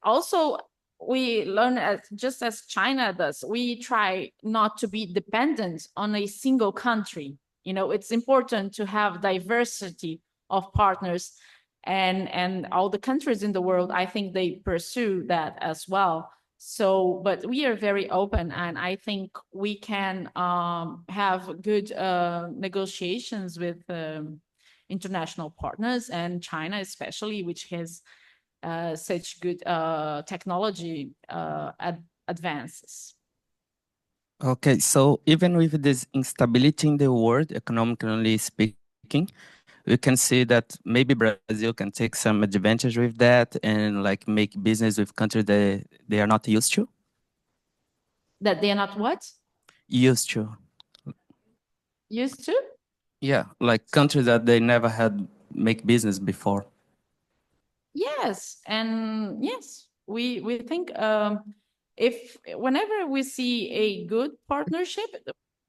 also, we learn, just as China does, we try not to be dependent on a single country. It's important to have diversity of partners, and all the countries in the world, I think they pursue that as well. So, but we are very open, and I think we can have good negotiations with international partners, and China especially, which has such good technology advances. Okay, so even with this instability in the world, economically speaking, we can see that maybe Brazil can take some advantage with that and like make business with countries that they are not used to. That they are not what? Used to. Used to? Yeah, like countries that they never had make business before. Yes, and yes, we think if whenever we see a good partnership,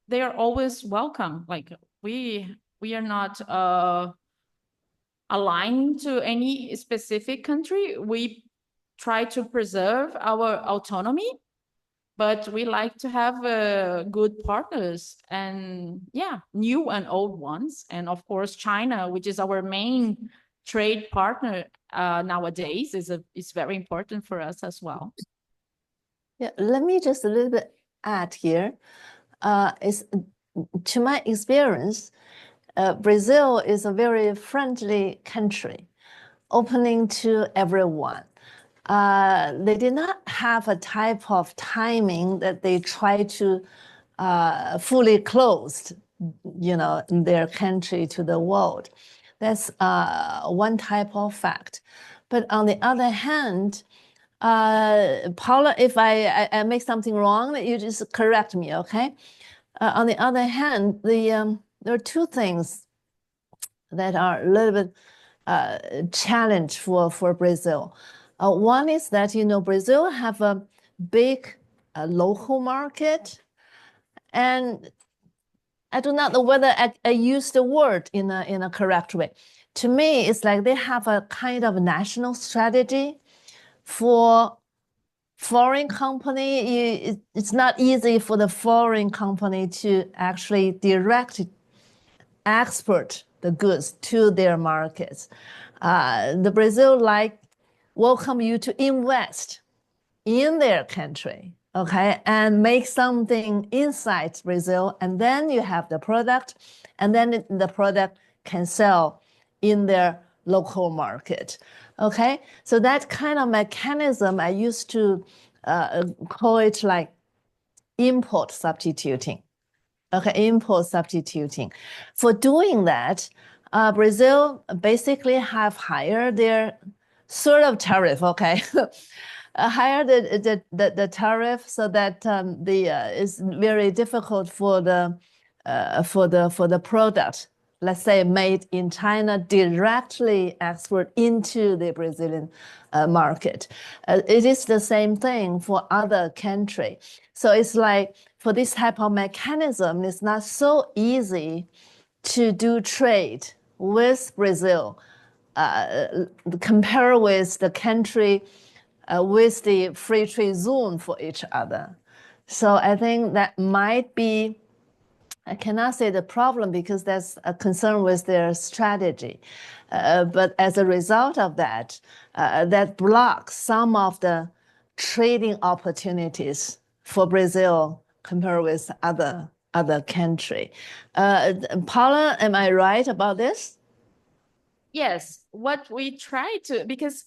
they are always welcome. Like we are not aligned to any specific country. We try to preserve our autonomy, but we like to have good partners, and yeah, new and old ones. And of course, China, which is our main trade partner nowadays, is very important for us as well. Yeah, let me just a little bit add here. To my experience, Brazil is a very friendly country, opening to everyone. They did not have a type of timing that they try to fully closed, their country to the world. That's one type of fact. But on the other hand, Paula, if I make something wrong, you just correct me, okay? On the other hand, there are two things that are a little bit challenge for Brazil. One is that, Brazil have a big local market, and I do not know whether I use the word in a correct way. To me, it's like they have a kind of national strategy. For foreign company, it's not easy for the foreign company to actually direct export the goods to their markets. The Brazil welcome you to invest in their country, okay, and make something inside Brazil, and then you have the product, and then the product can sell in their local market, okay? So that kind of mechanism, I used to call it like import substituting, okay, import substituting. For doing that, Brazil basically have higher their sort of tariff, okay? Higher the tariff so that it's very difficult for the product, let's say made in China, directly export into the Brazilian market. It is the same thing for other country. So it's like for this type of mechanism, it's not so easy to do trade with Brazil, compare with the country with the free trade zone for each other. So I think that might be, I cannot say the problem because that's a concern with their strategy. But as a result of that, that blocks some of the trading opportunities for Brazil compared with other country. Paula, am I right about this? Yes, what we try to, because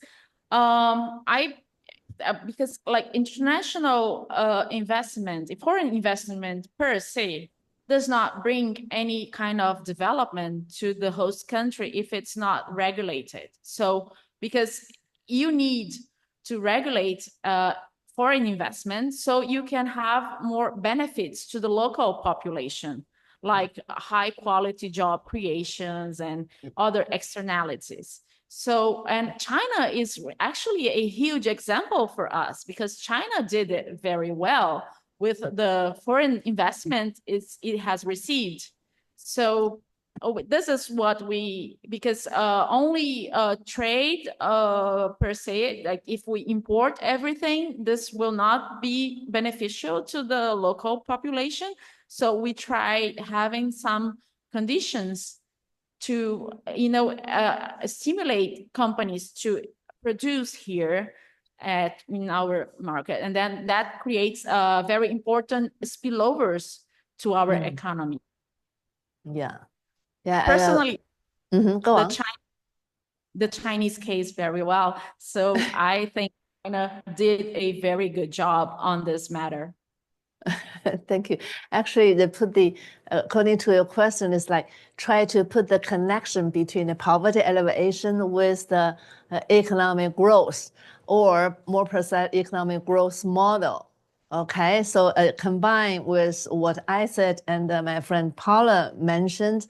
because like international investment, foreign investment per se, does not bring any kind of development to the host country if it's not regulated. So because you need to regulate foreign investment so you can have more benefits to the local population, like high quality job creations and other externalities. So, and China is actually a huge example for us because China did it very well with the foreign investment it has received. So this is what because only trade per se, like if we import everything, this will not be beneficial to the local population. So we try having some conditions to, stimulate companies to produce here in our market. And then that creates very important spillovers to our economy. Yeah. Yeah. Personally, go on. The Chinese case very well. So I think China did a very good job on this matter. Thank you. Actually, they put according to your question, is like try to put the connection between the poverty alleviation with the economic growth, or more precise, economic growth model. Okay, so combined with what I said and my friend Paula mentioned,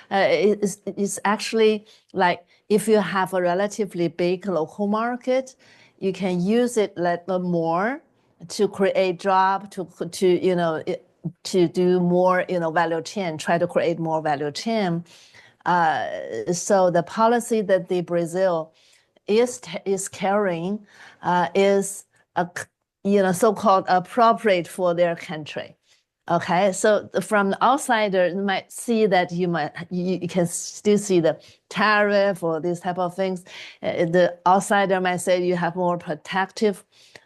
it's actually like if you have a relatively big local market, you can use it more to create job, to do more value chain, try to create more value chain. So the policy that the Brazil is carrying is so-called appropriate for their country. Okay, so from the outsider, you might see that you can still see the tariff or these type of things. The outsider might say you have more protective,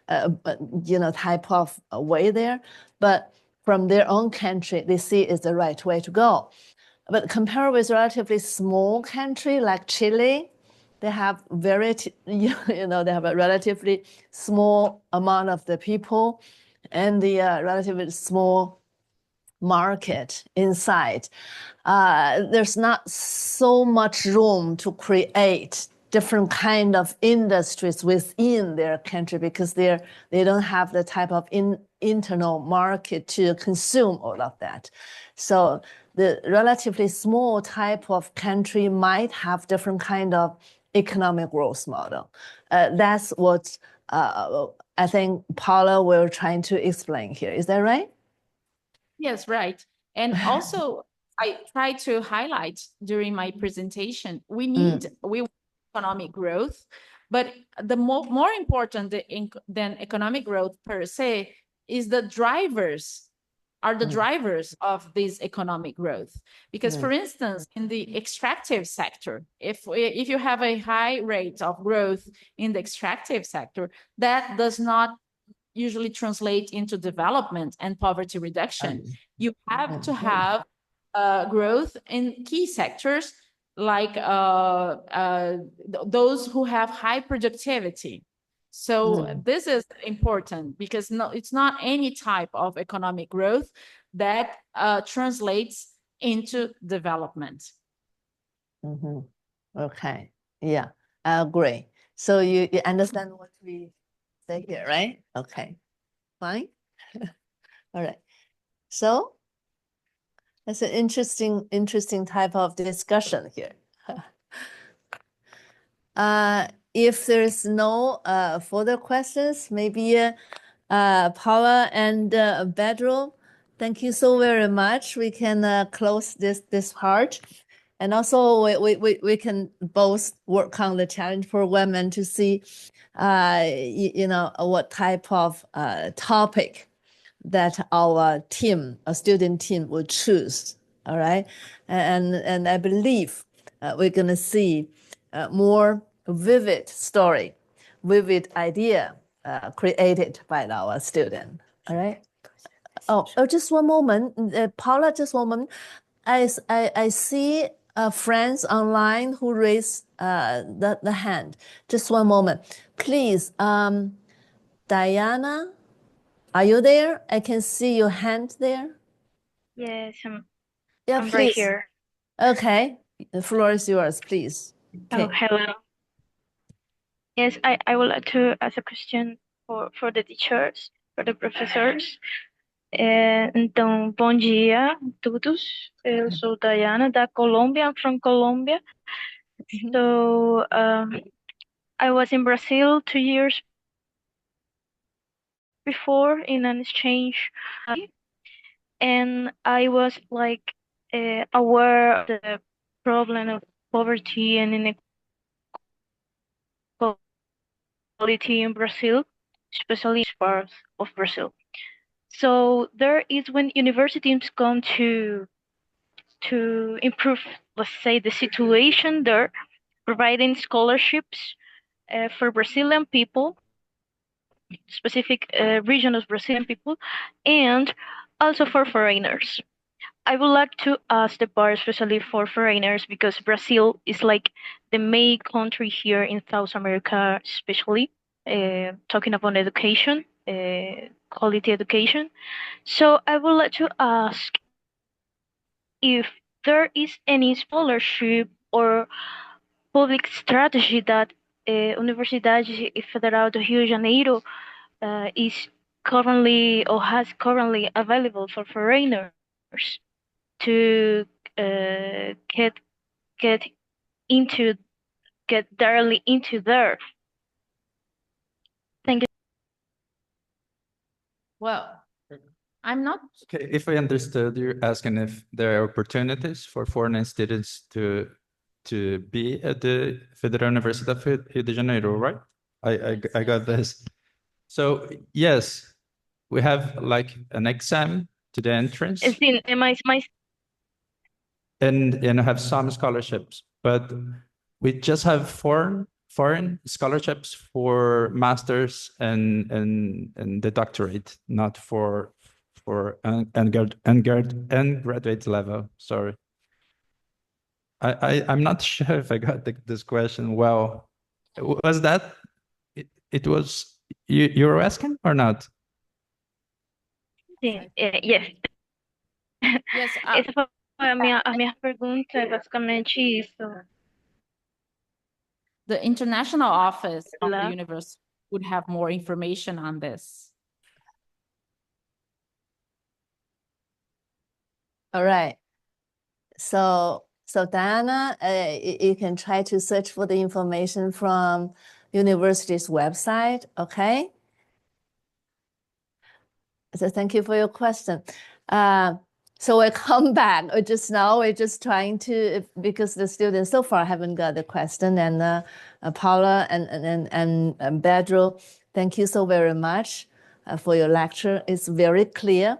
type of way there. But from their own country, they see it's the right way to go. But compared with relatively small country like Chile, they have they have a relatively small amount of the people and the relatively small market inside. There's not so much room to create different kind of industries within their country because they don't have the type of internal market to consume all of that. So the relatively small type of country might have different kind of economic growth model. That's what I think Paula will try to explain here. Is that right? Yes, right. And also, I try to highlight during my presentation, we want economic growth, but the more important than economic growth per se is the drivers of this economic growth. Because for instance, in the extractive sector, if you have a high rate of growth in the extractive sector, that does not usually translate into development and poverty reduction. You have to have growth in key sectors like those who have high productivity. So this is important because it's not any type of economic growth that translates into development. Okay, yeah, I agree. So you understand what we say here, right? Okay, fine. All right. So that's an interesting type of discussion here. If there's no further questions, maybe Paula and Pedro, thank you so very much. We can close this part. And also we can both work on the challenge program and to see what type of topic that our team, a student team, would choose. All right, and I believe we're gonna see more vivid story, vivid idea created by our student. All right. Oh, just one moment, Paula. Just one moment. I see friends online who raise the hand. Just one moment, please. Diana, are you there? I can see your hand there. Yes, Yeah, I'm please. right here. Okay, the floor is yours, please. Oh, Okay. hello. Yes, I would like to ask a question for the teachers, for the professors. Então, bom dia a todos. Eu sou Diana, da Colômbia. I'm from Colombia. So, I was in Brazil 2 years before in an exchange, and I was like aware of the problem of poverty and inequality in Brazil, especially parts of Brazil. So there is when universities come to improve, let's say, the situation there, providing scholarships for Brazilian people, specific region of Brazilian people, and also for foreigners. I would like to ask the bar, especially for foreigners, because Brazil is like the main country here in South America, especially talking about education, quality education. So I would like to ask if there is any scholarship or public strategy that Universidade Federal do Rio de Janeiro is currently or has currently available for foreigners to get directly into there. Thank you. Well, I'm not. Okay, if I understood, you're asking if there are opportunities for foreign students to be at the Federal University of Rio de Janeiro, right? I got this. So yes, we have like an exam to the entrance. And have some scholarships, but we just have foreign scholarships for masters and the doctorate, not for graduate level. Sorry. I'm not sure if I got this question well. Was that it was you were asking or not? Sim, yes. Yes. Essa foi a minha pergunta, é basicamente isso. The international office of the university would have more information on this. All right. So So Diana, you can try to search for the information from university's website, okay? So thank you for your question. So we come back just now. We're just trying to, because the students so far haven't got the question, and Paula and Pedro, thank you so very much for your lecture. It's very clear,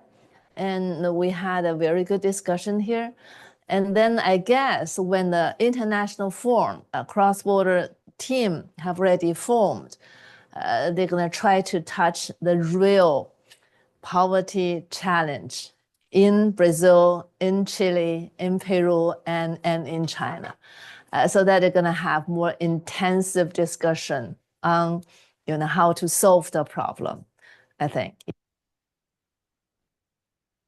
and we had a very good discussion here. And then I guess when the international forum, a cross-border team have already formed, they're gonna try to touch the real poverty challenge in Brazil, in Chile, in Peru, and in China. So that they're gonna have more intensive discussion on, how to solve the problem, I think.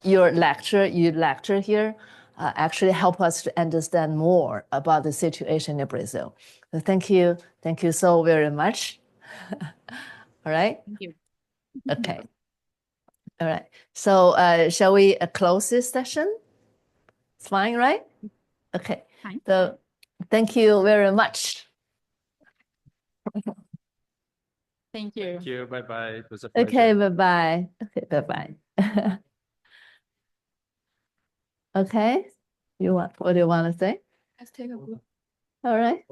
You lecture here actually help us to understand more about the situation in Brazil. So thank you so very much. All right. Thank you. Okay. All right. So shall we close this session? It's fine, right? Okay. Fine. So thank you very much. Thank you. Thank you. Bye-bye. It was a pleasure. Okay, bye-bye. Okay, bye-bye. Okay. What do you want to say? Let's take a group. All right.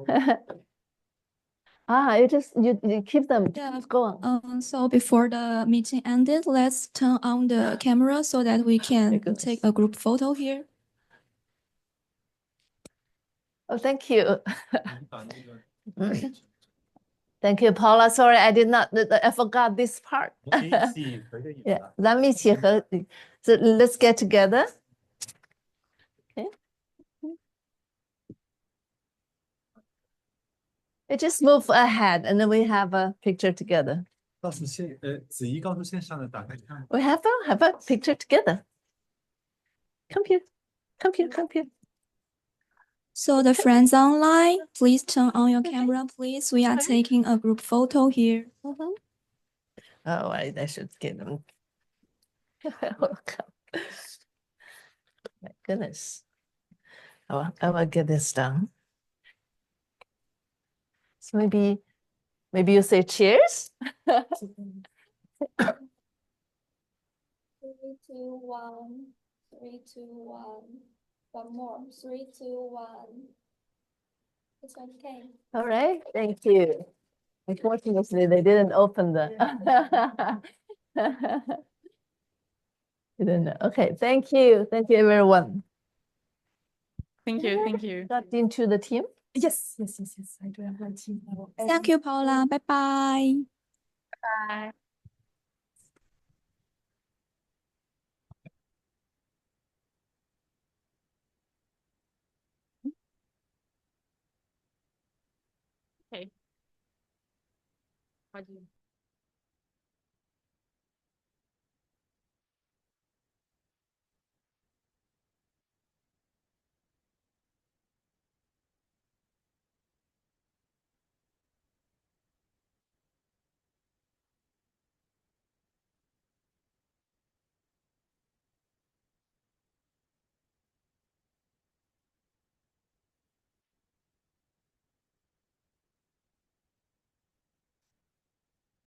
You keep them. Yeah. Go on. So before the meeting ended, let's turn on the camera so that we can take a group photo here. Oh, thank you. Thank you, Paula. Sorry, I forgot this part. Yeah, 咱们一起合, so let's get together. Okay. We just move ahead and then we have a picture together. We have a picture together. Come here. Come here. Come here. So the friends online, please turn on your camera, please. We are taking a group photo here. Oh, I should get them. My goodness. I will get this done. So maybe you say cheers. 3, 2, 1. 3, 2, 1. One more. 3, 2, 1. It's okay. All right, thank you. Unfortunately, they didn't open the. Okay, thank you everyone. Thank you. Thank you. Got into the team. Yes. I do have my team. Thank you, Paula. Bye-bye. Bye. Okay. How do you?